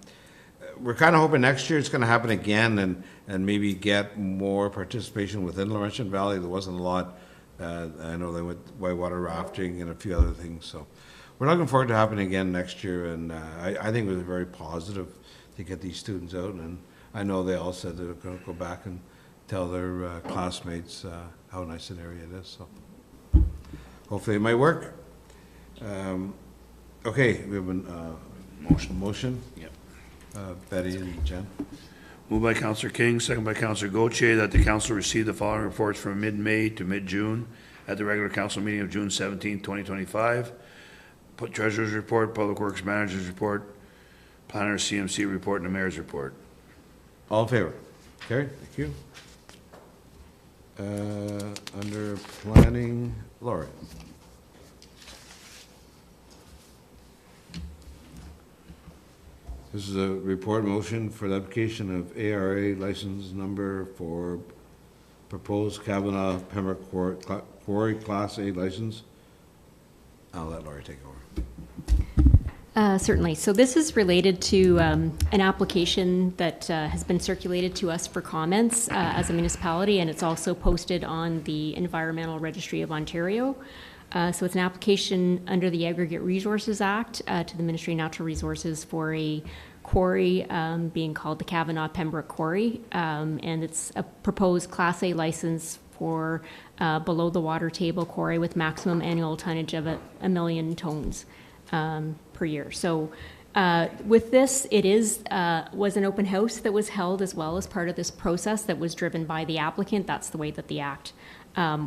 we're kind of hoping next year it's going to happen again and maybe get more participation within Laurentian Valley. There wasn't a lot. I know they went whitewater rafting and a few other things. So we're looking forward to happening again next year. And I think it was very positive to get these students out. And I know they all said they're going to go back and tell their classmates how nice an area it is. So hopefully it might work. Okay, we have a motion. Yep. Betty and Jen. Moved by Councillor King, second by Councillor Gauthier, that the council receive the following reports from mid-May to mid-June at the regular council meeting of June 17, 2025. Treasurer's report, Public Works Manager's report, Planner CMC report, and the Mayor's report. All in favor? Carried, thank you. Under planning, Laura. This is a report motion for the application of ARA license number for proposed Kavanaugh Pembroke Quarry Class A license. I'll let Laurie take over. Certainly. So this is related to an application that has been circulated to us for comments as a municipality, and it's also posted on the Environmental Registry of Ontario. So it's an application under the Aggregate Resources Act to the Ministry of Natural Resources for a quarry being called the Kavanaugh Pembroke Quarry, and it's a proposed Class A license for below the water table quarry with maximum annual tonnage of 1 million tons per year. So with this, it was an open house that was held as well as part of this process that was driven by the applicant. That's the way that the Act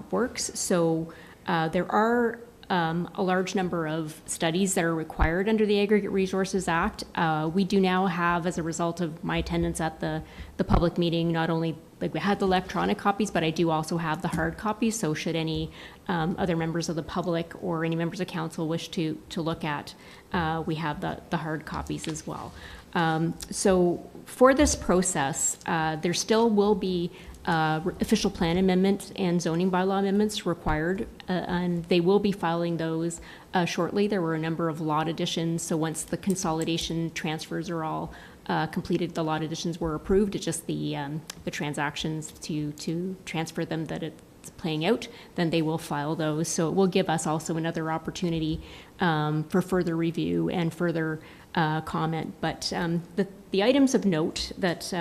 works. So there are a large number of studies that are required under the Aggregate Resources Act. We do now have, as a result of my attendance at the public meeting, not only like we had the electronic copies, but I do also have the hard copies. So should any other members of the public or any members of council wish to look at, we have the hard copies as well. So for this process, there still will be official plan amendments and zoning bylaw amendments required, and they will be filing those shortly. There were a number of lot additions, so once the consolidation transfers are all completed, the lot additions were approved. It's just the transactions to transfer them that it's playing out, then they will file those. So it will give us also another opportunity for further review and further comment. But the items of note that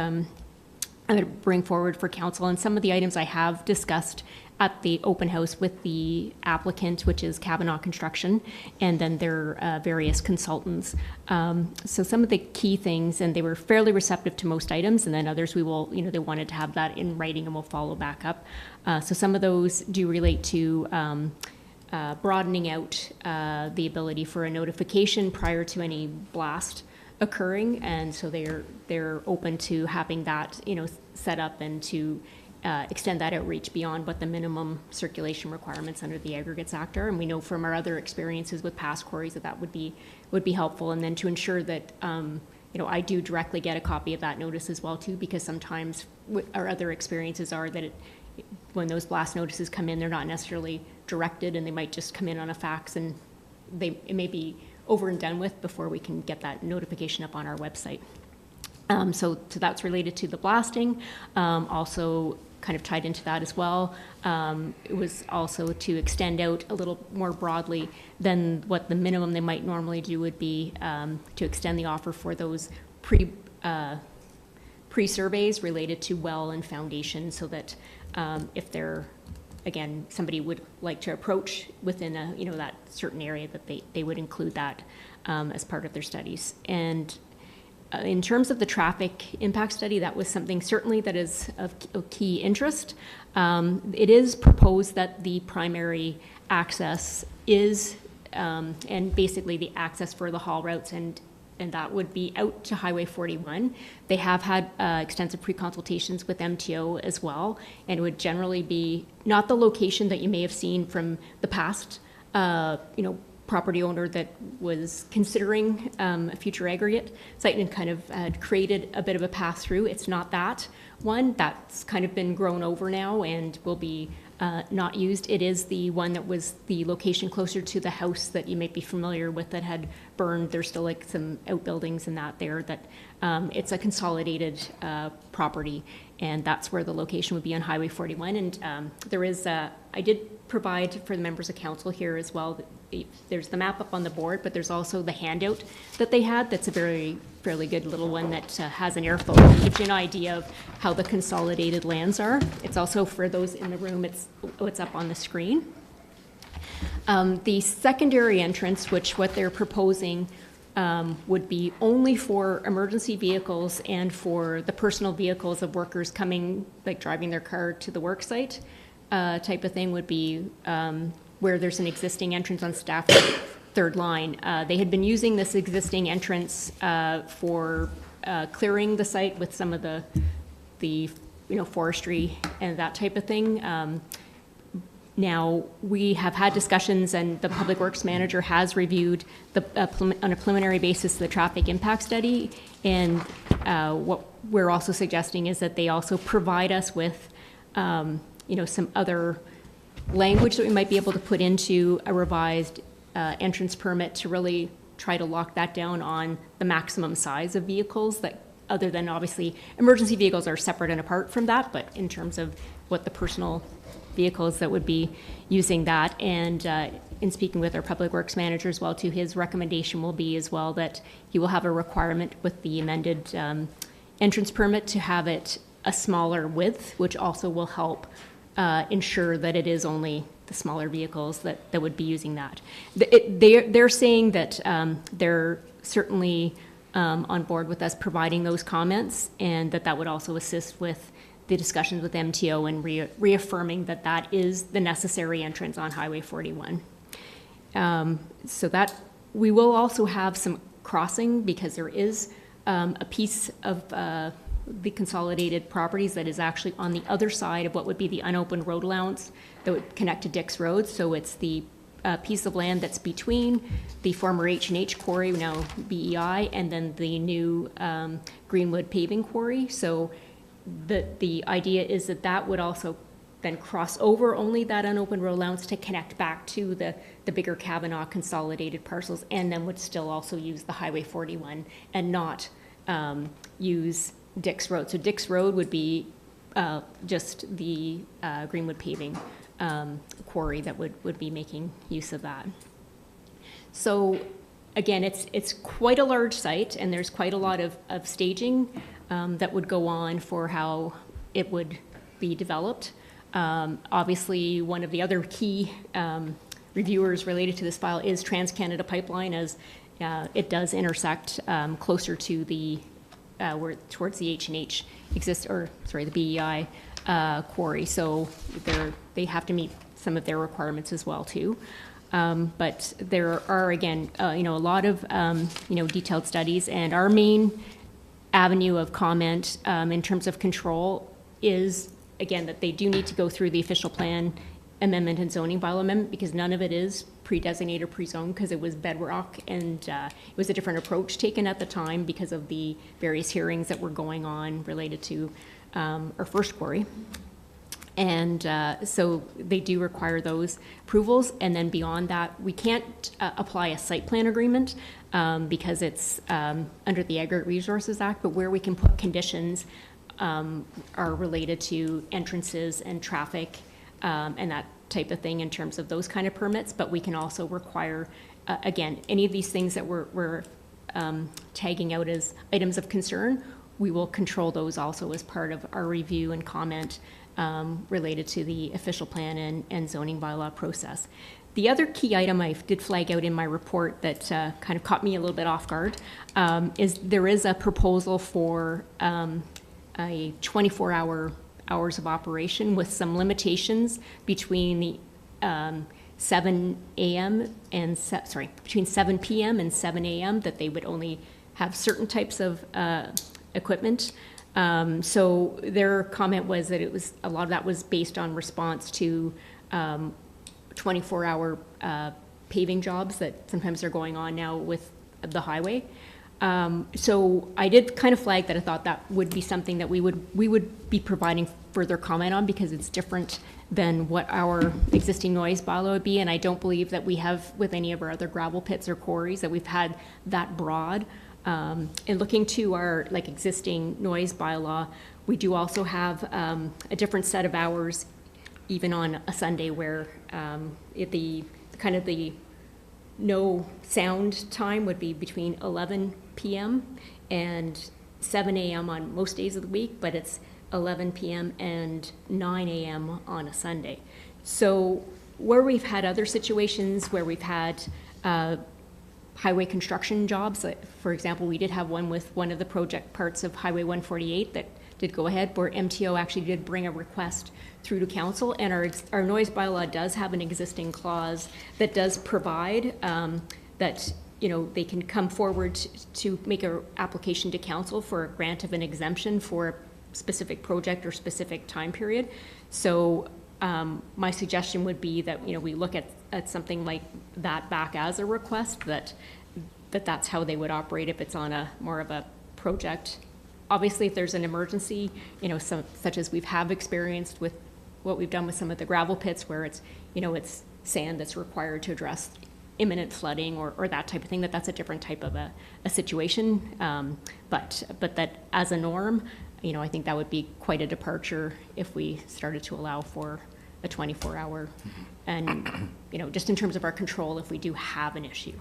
I'm going to bring forward for council, and some of the items I have discussed at the open house with the applicant, which is Kavanaugh Construction, and then their various consultants. So some of the key things, and they were fairly receptive to most items, and then others we will, they wanted to have that in writing and we'll follow back up. So some of those do relate to broadening out the ability for a notification prior to any blast occurring, and so they're open to having that set up and to extend that outreach beyond what the minimum circulation requirements under the Aggregates Act are. And we know from our other experiences with past quarries that would be helpful. And then to ensure that I do directly get a copy of that notice as well too, because sometimes our other experiences are that when those blast notices come in, they're not necessarily directed, and they might just come in on a fax, and it may be over and done with before we can get that notification up on our website. So that's related to the blasting. Also kind of tied into that as well. It was also to extend out a little more broadly than what the minimum they might normally do would be, to extend the offer for those pre-surveys related to well and foundation, so that if they're, again, somebody would like to approach within a, that certain area, that they would include that as part of their studies. And in terms of the traffic impact study, that was something certainly that is of key interest. It is proposed that the primary access is, and basically the access for the haul routes, and that would be out to Highway 41. They have had extensive pre-consultations with MTO as well, and it would generally be not the location that you may have seen from the past, property owner that was considering a future aggregate site and kind of had created a bit of a path through. It's not that one. That's kind of been grown over now and will be not used. It is the one that was the location closer to the house that you might be familiar with that had burned. There's still like some outbuildings and that there, that it's a consolidated property, and that's where the location would be on Highway 41. And there is, I did provide for the members of council here as well, there's the map up on the board, but there's also the handout that they had that's a fairly good little one that has an air photo. It gives you an idea of how the consolidated lands are. It's also, for those in the room, it's up on the screen. The secondary entrance, which what they're proposing would be only for emergency vehicles and for the personal vehicles of workers coming, like driving their car to the work site type of thing, would be where there's an existing entrance on staff third line. They had been using this existing entrance for clearing the site with some of the forestry and that type of thing. Now, we have had discussions, and the Public Works Manager has reviewed on a preliminary basis the traffic impact study, and what we're also suggesting is that they also provide us with some other language that we might be able to put into a revised entrance permit to really try to lock that down on the maximum size of vehicles, that other than, obviously, emergency vehicles are separate and apart from that, but in terms of what the personal vehicles that would be using that. And in speaking with our Public Works Manager as well too, his recommendation will be as well that he will have a requirement with the amended entrance permit to have it a smaller width, which also will help ensure that it is only the smaller vehicles that would be using that. They're saying that they're certainly on board with us providing those comments, and that would also assist with the discussions with MTO and reaffirming that that is the necessary entrance on Highway 41. So that we will also have some crossing, because there is a piece of the consolidated properties that is actually on the other side of what would be the unopened road allowance that would connect to Dix Road. So it's the piece of land that's between the former H&H quarry, now BEI, and then the new Greenwood paving quarry. So the idea is that would also then cross over only that unopened road allowance to connect back to the bigger Kavanaugh consolidated parcels, and then would still also use the Highway 41 and not use Dix Road. So Dix Road would be just the Greenwood paving quarry that would be making use of that. So again, it's quite a large site, and there's quite a lot of staging that would go on for how it would be developed. Obviously, one of the other key reviewers related to this file is TransCanada Pipeline, as it does intersect closer to the towards the H&H the BEI quarry. So they have to meet some of their requirements as well too. But there are, again, a lot of detailed studies, and our main avenue of comment in terms of control is, again, that they do need to go through the official plan amendment and zoning bylaw amendment, because none of it is pre-designated, pre-zoned, because it was bedrock, and it was a different approach taken at the time because of the various hearings that were going on related to our first quarry. And so they do require those approvals, and then beyond that, we can't apply a site plan agreement because it's under the Aggregate Resources Act, but where we can put conditions are related to entrances and traffic and that type of thing in terms of those kind of permits, but we can also require, again, any of these things that we're tagging out as items of concern, we will control those also as part of our review and comment related to the official plan and zoning bylaw process. The other key item I did flag out in my report that kind of caught me a little bit off guard is there is a proposal for a 24-hours of operation with some limitations between the 7 a.m. and between 7 p.m. and 7 a.m. that they would only have certain types of equipment. So their comment was that a lot of that was based on response to 24-hour paving jobs that sometimes are going on now with the highway. So I did kind of flag that I thought that would be something that we would be providing further comment on because it's different than what our existing noise bylaw would be, and I don't believe that we have with any of our other gravel pits or quarries that we've had that broad. And looking to our existing noise bylaw, we do also have a different set of hours even on a Sunday where the no sound time would be between 11 p.m. and 7 a.m. on most days of the week, but it's 11 p.m. and 9 a.m. on a Sunday. So where we've had other situations where we've had highway construction jobs, for example, we did have one with one of the project parts of Highway 148 that did go ahead, where MTO actually did bring a request through to council, and our noise bylaw does have an existing clause that does provide that they can come forward to make an application to council for a grant of an exemption for a specific project or specific time period. So my suggestion would be that we look at something like that back as a request, that's how they would operate if it's on a more of a project. Obviously, if there's an emergency, such as we've experienced with what we've done with some of the gravel pits where it's sand that's required to address imminent flooding or that type of thing, that's a different type of a situation. But that as a norm, I think that would be quite a departure if we started to allow for a 24-hour and, just in terms of our control if we do have an issue.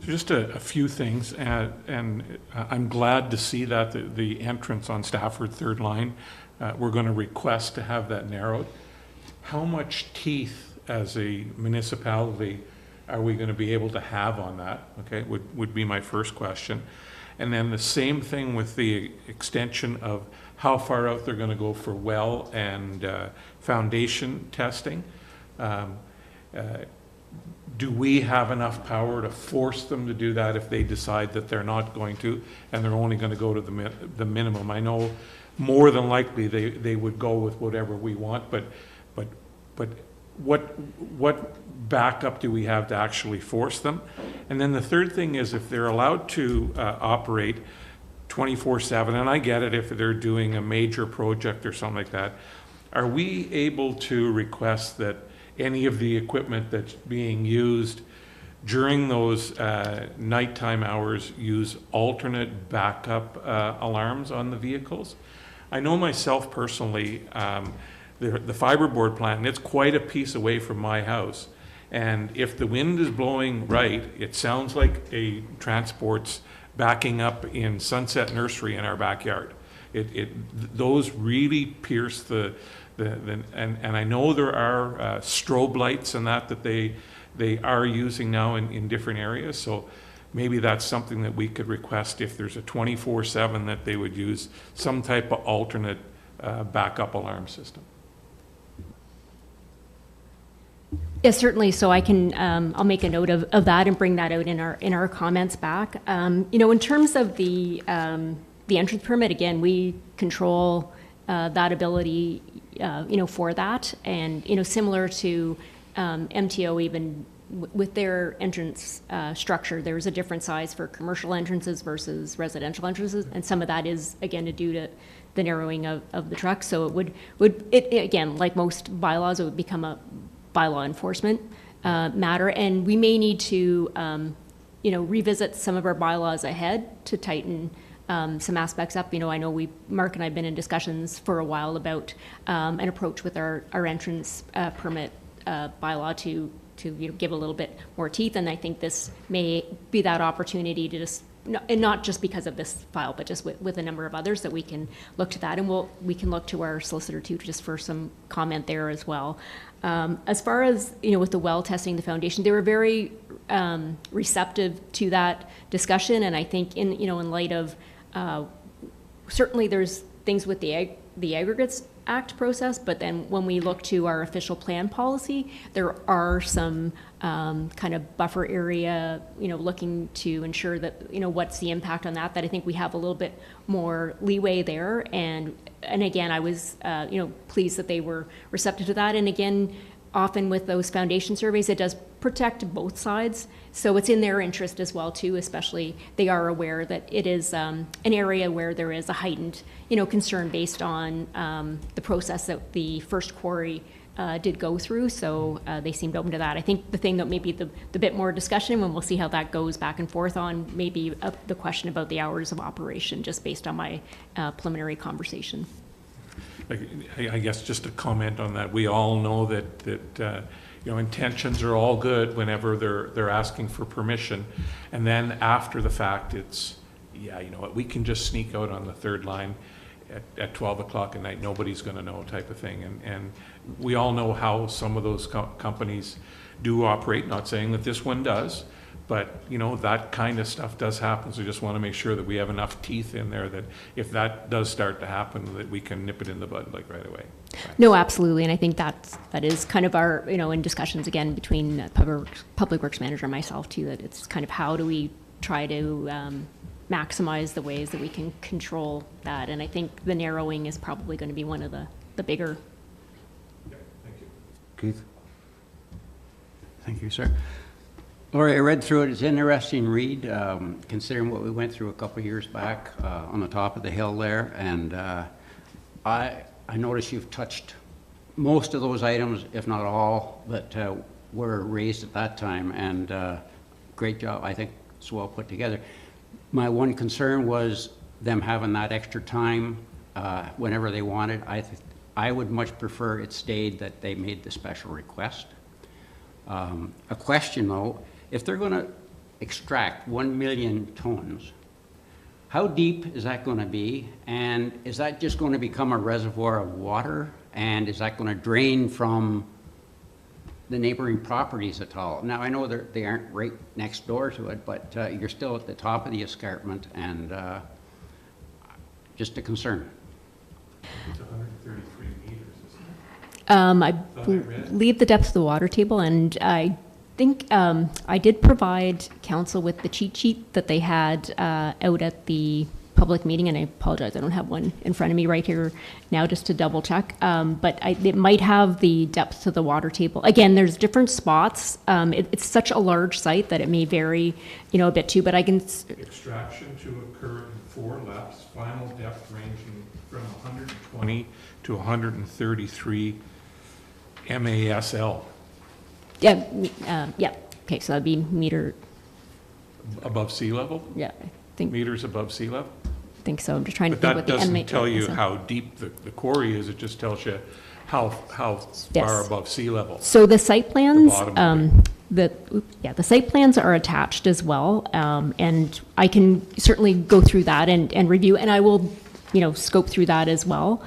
Just a few things, and I'm glad to see that the entrance on Stafford third line, we're going to request to have that narrowed. How much teeth as a municipality are we going to be able to have on that? Okay, would be my first question. And then the same thing with the extension of how far out they're going to go for well and foundation testing. Do we have enough power to force them to do that if they decide that they're not going to and they're only going to go to the minimum? I know more than likely they would go with whatever we want, but what backup do we have to actually force them? And then the third thing is if they're allowed to operate 24/7, and I get it if they're doing a major project or something like that, are we able to request that any of the equipment that's being used during those nighttime hours use alternate backup alarms on the vehicles? I know myself personally, the fiberboard plant, and it's quite a piece away from my house. And if the wind is blowing right, it sounds like a transport's backing up in Sunset Nursery in our backyard. Those really pierce and I know there are strobe lights and that they are using now in different areas. So maybe that's something that we could request if there's a 24/7 that they would use some type of alternate backup alarm system. Yes, certainly. So I can, I'll make a note of that and bring that out in our comments back. In terms of the entrance permit, again, we control that ability, for that, and similar to MTO, even with their entrance structure, there's a different size for commercial entrances versus residential entrances, and some of that is again due to the narrowing of the truck. So it would again, like most bylaws, it would become a bylaw enforcement matter, and we may need to revisit some of our bylaws ahead to tighten some aspects up. I know Mark and I have been in discussions for a while about an approach with our entrance permit bylaw to give a little bit more teeth, and I think this may be that opportunity to just, and not just because of this file, but just with a number of others, that we can look to that, and we can look to our solicitor too, just for some comment there as well. As far as, with the well testing, the foundation, they were very receptive to that discussion, and I think in light of, certainly there's things with the Aggregates Act process, but then when we look to our official plan policy, there are some kind of buffer area, looking to ensure that, what's the impact on that I think we have a little bit more leeway there. And again, I was, pleased that they were receptive to that. And again, often with those foundation surveys, it does protect both sides. So it's in their interest as well too, especially they are aware that it is an area where there is a heightened, concern based on the process that the first quarry did go through. So they seemed open to that. I think the thing that maybe the bit more discussion, and we'll see how that goes back and forth on, maybe the question about the hours of operation, just based on my preliminary conversation. I guess just to comment on that, we all know that intentions are all good whenever they're asking for permission, and then after the fact, it's, we can just sneak out on the third line at 12 o'clock at night, nobody's going to know, type of thing. And we all know how some of those companies do operate, not saying that this one does, but that kind of stuff does happen. So we just want to make sure that we have enough teeth in there that if that does start to happen, that we can nip it in the bud right away. No, absolutely, and I think that is kind of our, in discussions again between Public Works Manager and myself too, that it's kind of how do we try to maximize the ways that we can control that, and I think the narrowing is probably going to be one of the bigger. Yeah, thank you. Keith? Thank you, sir. Lori, I read through it. It's an interesting read, considering what we went through a couple of years back on the top of the hill there. And I noticed you've touched most of those items, if not all, that were raised at that time. And great job. I think it's well put together. My one concern was them having that extra time whenever they wanted. I would much prefer it stayed that they made the special request. A question though, if they're going to extract 1 million tons, how deep is that going to be? And is that just going to become a reservoir of water? And is that going to drain from the neighboring properties at all? Now, I know they aren't right next door to it, but you're still at the top of the escarpment, and just a concern. It's 133 meters, isn't it? I believe the depth of the water table, and I think I did provide council with the cheat sheet that they had out at the public meeting, and I apologize, I don't have one in front of me right here now just to double check, but it might have the depth to the water table. Again, there's different spots. It's such a large site that it may vary, a bit too, but I can... Extraction to occur in 4 laps, final depth ranging from 120 to 133 MASL. Yeah, okay, so that'd be meter... Above sea level? Yeah, I think... Meters above sea level? I think so. I'm just trying to But think that what the doesn't MA tell you is. how deep the quarry is, it just tells you how far above sea level. So the site plans, The bottom the site plans are attached as well, and I can certainly go through that and review, and I will, scope through that as well.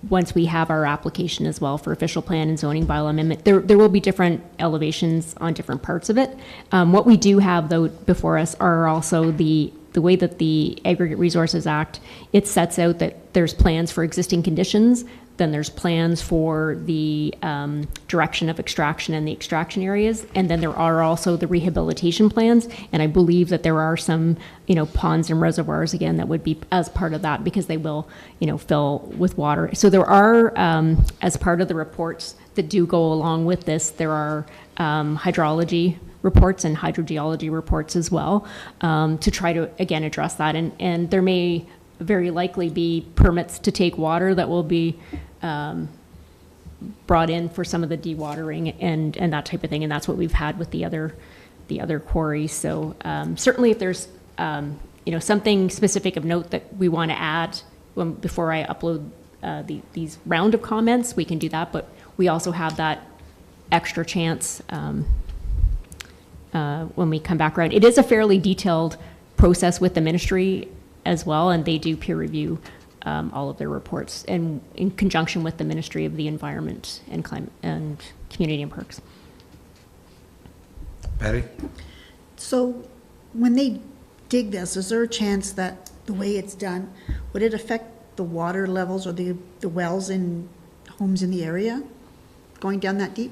Once we have our application as well for official plan and zoning bylaw amendment, there will be different elevations on different parts of it. What we do have though before us are also the way that the Aggregate Resources Act, it sets out that there's plans for existing conditions, then there's plans for the direction of extraction and the extraction areas, and then there are also the rehabilitation plans, and I believe that there are some, ponds and reservoirs, again, that would be as part of that because they will, fill with water. So there are, as part of the reports that do go along with this, there are hydrology reports and hydrogeology reports as well, to try to, again, address that. And there may very likely be permits to take water that will be brought in for some of the dewatering and that type of thing. And that's what we've had with the other quarries. So certainly if there's something specific of note that we want to add before I upload these round of comments, we can do that, but we also have that extra chance when we come back around. It is a fairly detailed process with the ministry as well, and they do peer review all of their reports, and in conjunction with the Ministry of the Environment and Climate and Community and Parks. Patty? So when they dig this, is there a chance that the way it's done, would it affect the water levels or the wells in homes in the area going down that deep?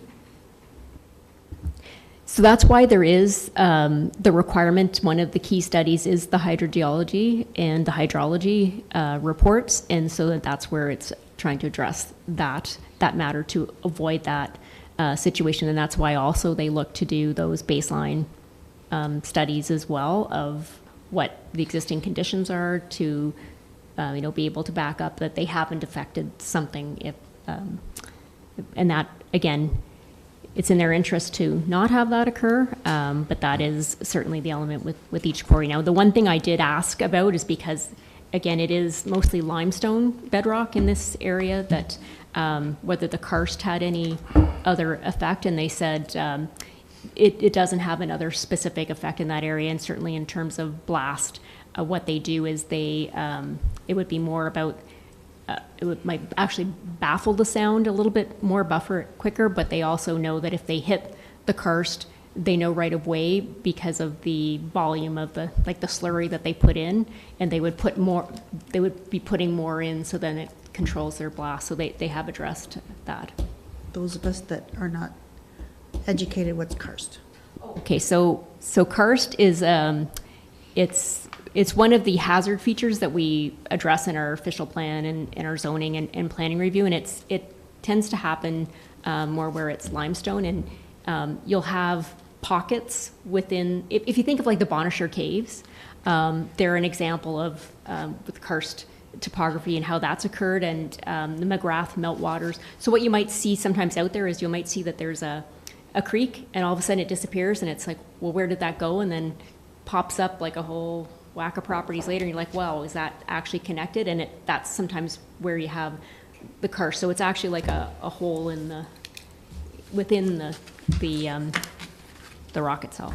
So that's why there is the requirement. One of the key studies is the hydrogeology and the hydrology reports, and so that's where it's trying to address that matter to avoid that situation, and that's why also they look to do those baseline studies as well of what the existing conditions are to be able to back up that they haven't affected something if and that again, it's in their interest to not have that occur, but that is certainly the element with each quarry. Now, the one thing I did ask about is because, again, it is mostly limestone bedrock in this area, that whether the karst had any other effect, and they said it doesn't have another specific effect in that area, and certainly in terms of blast, what they do is it would be more about might actually baffle the sound a little bit more, buffer it quicker, but they also know that if they hit the karst, they know right away because of the volume of the slurry that they put in, and they would be putting more in, so then it controls their blast. So they have addressed that. Those of us that are not educated, what's karst? Okay, so karst is it's one of the hazard features that we address in our official plan and in our zoning and planning review, and it tends to happen more where it's limestone, and you'll have pockets within. If you think of like the Bonnechere Caves, they're an example of with karst topography and how that's occurred, and the McGrath meltwaters. So what you might see sometimes out there is you might see that there's a creek, and all of a sudden it disappears, and it's like, well, where did that go? And then pops up like a whole whack of properties later, and you're like, well, is that actually connected? And that's sometimes where you have the karst. So it's actually like a hole within the rock itself.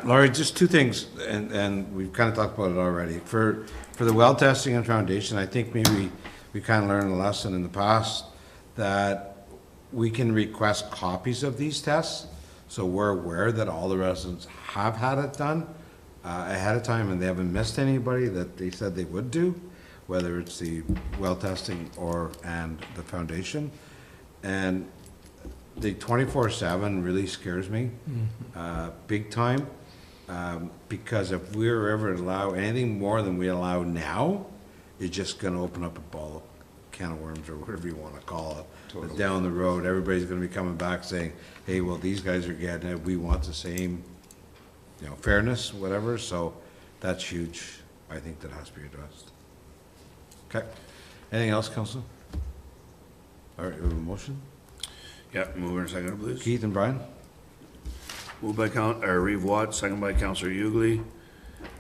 Laurie, just two things, and we've kind of talked about it already. For the well testing and foundation, I think maybe we kind of learned a lesson in the past that we can request copies of these tests, so we're aware that all the residents have had it done ahead of time, and they haven't missed anybody that they said they would do, whether it's the well testing and the foundation. And the 24/7 really scares me, big time, because if we're ever to allow anything more than we allow now, it's just going to open up a can of worms, or whatever you want to call it. Totally. Down the road, everybody's going to be coming back saying, hey, well, these guys are getting it, we want the same, fairness, whatever. So that's huge. I think that has to be addressed. Okay. Anything else, Council? All right, we have a motion. Yeah, move in a second, please. Keith and Brian? Moved by Reeve Watt, second by Councillor Ugly,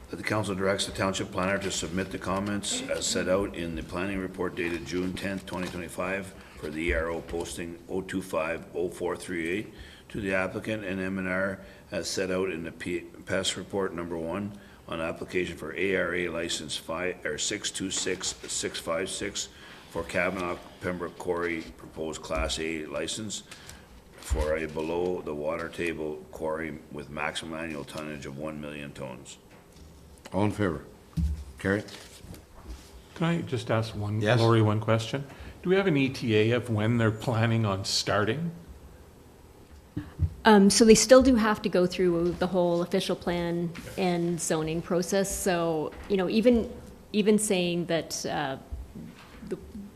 that the council directs the township planner to submit the comments as set out in the planning report dated June 10th, 2025 for the ERO posting 0250438 to the applicant and M&R as set out in the PES report number 1 on application for ARA license 626656 for Kavanaugh Pembroke Quarry proposed Class A license for a below the water table quarry with maximum annual tonnage of 1 million tons. All in favor? Carrie? Can I just ask Yes. Lori, one question? Do we have an ETA of when they're planning on starting? So they still do have to go through the whole official plan and zoning process. So, even saying that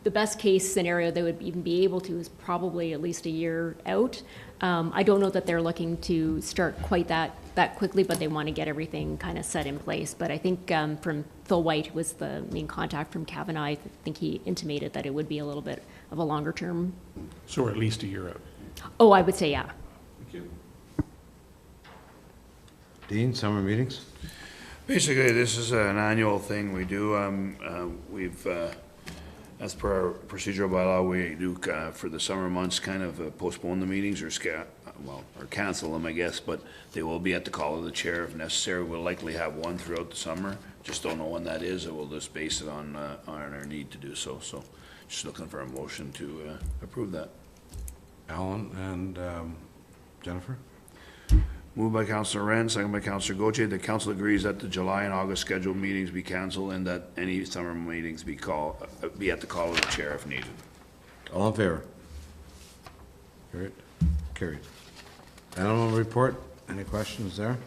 the best case scenario they would even be able to is probably at least a year out. I don't know that they're looking to start quite that quickly, but they want to get everything kind of set in place. But I think from Phil White, who was the main contact from Kavanaugh, I think he intimated that it would be a little bit of a longer term. So we're at least a year out. Oh, I would say, yeah. Thank you. Dean, summer meetings? Basically, this is an annual thing we do. We've, as per our procedural bylaw, we do, for the summer months, kind of postpone the meetings or or cancel them, I guess, but they will be at the call of the chair if necessary. We'll likely have one throughout the summer. Just don't know when that is, and we'll just base it on our need to do so. So just looking for a motion to approve that. Alan and Jennifer? Moved by Councillor Wren, second by Councillor Gauthier. The council agrees that the July and August scheduled meetings be canceled and that any summer meetings be at the call of the chair if needed. All in favor? Carried. Carried. Animal report, any questions there?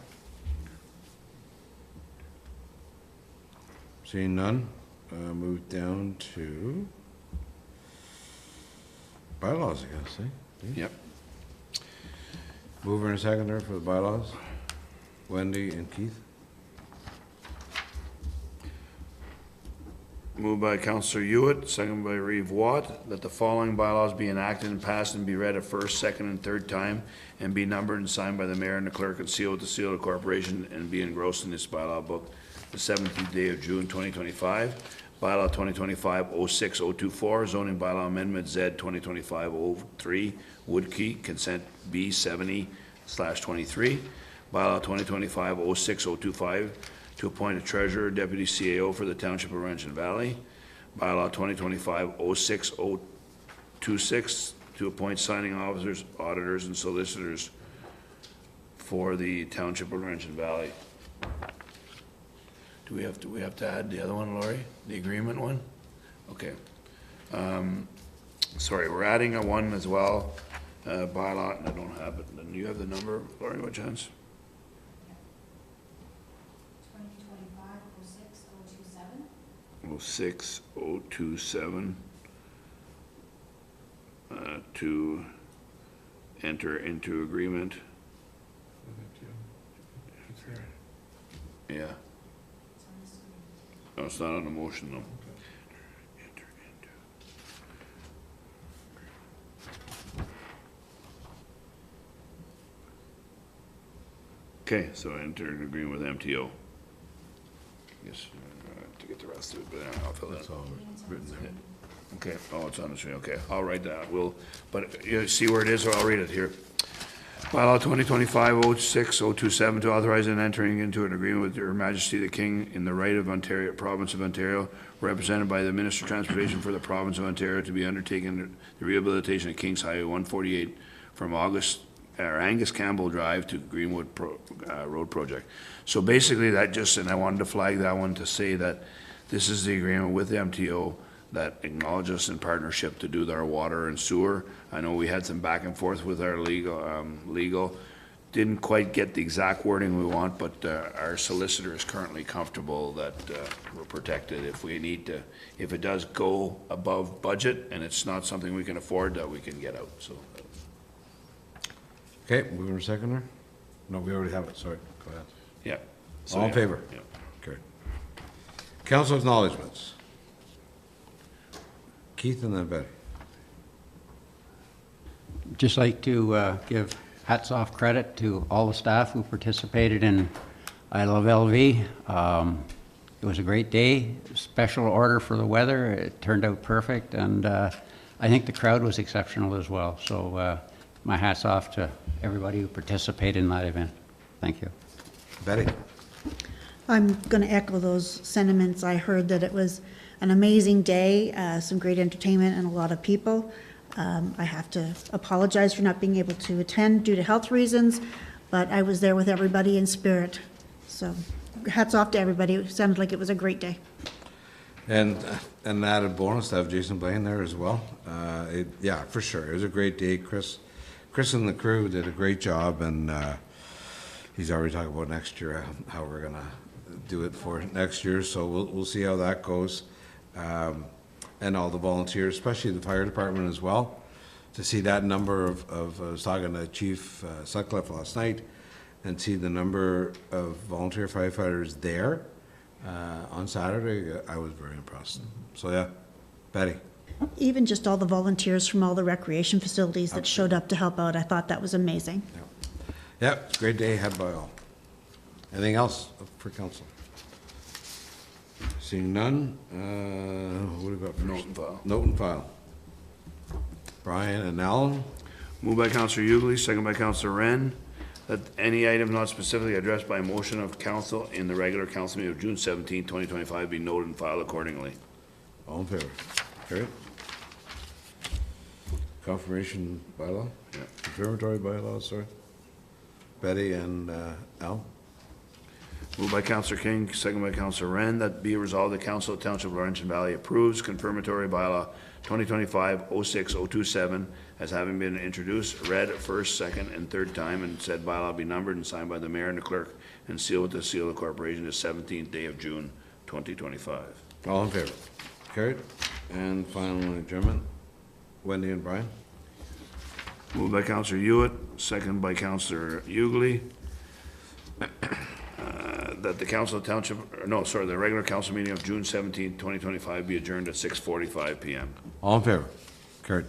Seeing none, move down to bylaws, I guess, eh? Yep. Mover and seconder for the bylaws, Wendy and Keith. Moved by Councillor Hewitt, second by Reeve Watt, that the following bylaws be enacted and passed and be read a first, second, and third time, and be numbered and signed by the mayor and the clerk and sealed with the seal of the corporation, and be engrossed in this bylaw book the 17th day of June 2025. Bylaw 2025-06024, zoning bylaw amendment Z 2025-03, Woodkey, consent B 70/23. Bylaw 2025-06025, to appoint a treasurer, deputy CAO for the Township of Laurentian Valley. Bylaw 2025-06026, to appoint signing officers, auditors, and solicitors for the Township of Laurentian Valley. Do we have to add the other one, Laurie? The agreement one? Okay. Sorry, we're adding a one as well, bylaw, and I don't have it. Then you have the number, Laurie, by chance? 06027, to enter into agreement. Yeah. No, it's not on the motion, though. Okay, so enter an agreement with MTO. Yes, to get the rest of it, but I'll fill that. That's all written there. Okay, oh, it's on the screen, okay, I'll write that, but you see where it is, or I'll read it here. Bylaw 2025-06027, to authorize and entering into an agreement with Her Majesty the King in the right of Ontario, Province of Ontario, represented by the Minister of Transportation for the Province of Ontario, to be undertaken the rehabilitation of Kings Highway 148 from Angus Campbell Drive to Greenwood Road Project. So basically that just, and I wanted to flag that one to say that this is the agreement with the MTO that acknowledge us in partnership to do our water and sewer. I know we had some back and forth with our legal, didn't quite get the exact wording we want, but our solicitor is currently comfortable that we're protected if we need to, if it does go above budget and it's not something we can afford, that we can get out, so. Okay, mover and seconder? No, we already have it, sorry, go ahead. Yeah. So, All in yeah, favor? yeah. Okay. Council acknowledgements. Keith and then Betty. Just like to give hats off credit to all the staff who participated in I Love LV. It was a great day, special order for the weather. It turned out perfect, and I think the crowd was exceptional as well. So my hat's off to everybody who participated in that event. Thank you. Betty. I'm going to echo those sentiments. I heard that it was an amazing day, some great entertainment and a lot of people. I have to apologize for not being able to attend due to health reasons, but I was there with everybody in spirit. So hats off to everybody. It sounded like it was a great day. And an added bonus to have Jason Blaine there as well. Yeah, for sure. It was a great day. Chris and the crew did a great job, and he's already talking about next year, how we're going to do it for next year. So we'll see how that goes. And all the volunteers, especially the fire department as well, to see that number of I was talking to Chief Sutcliffe last night, and see the number of volunteer firefighters there on Saturday, I was very impressed. So yeah, Betty. Even just all the volunteers from all the recreation facilities that showed up to help out, I thought that was amazing. Yeah, it's a great day had by all. Anything else for council? Seeing none, what do we got first? Note and file. Note and file. Brian and Alan? Moved by Counselor Ugly, second by Counselor Wren, that any item not specifically addressed by motion of council in the regular council meeting of June 17, 2025 be noted and filed accordingly. All in favor? Carried. Confirmation bylaw? Yeah. Confirmatory bylaw, sorry. Betty and Al? Moved by Counselor King, second by Counselor Wren, that be it resolved, the Council of Township of Laurentian Valley approves confirmatory bylaw 2025-06027 as having been introduced, read first, second, and third time, and said bylaw be numbered and signed by the mayor and the clerk and sealed with the seal of the corporation the 17th day of June, 2025. All in favor? Carried. And final adjournment, Wendy and Brian? Moved by Counselor Hewitt, second by Counselor Ugly, that the council of township, the regular council meeting of June 17, 2025 be adjourned at 6:45 PM. All in favor? Carried.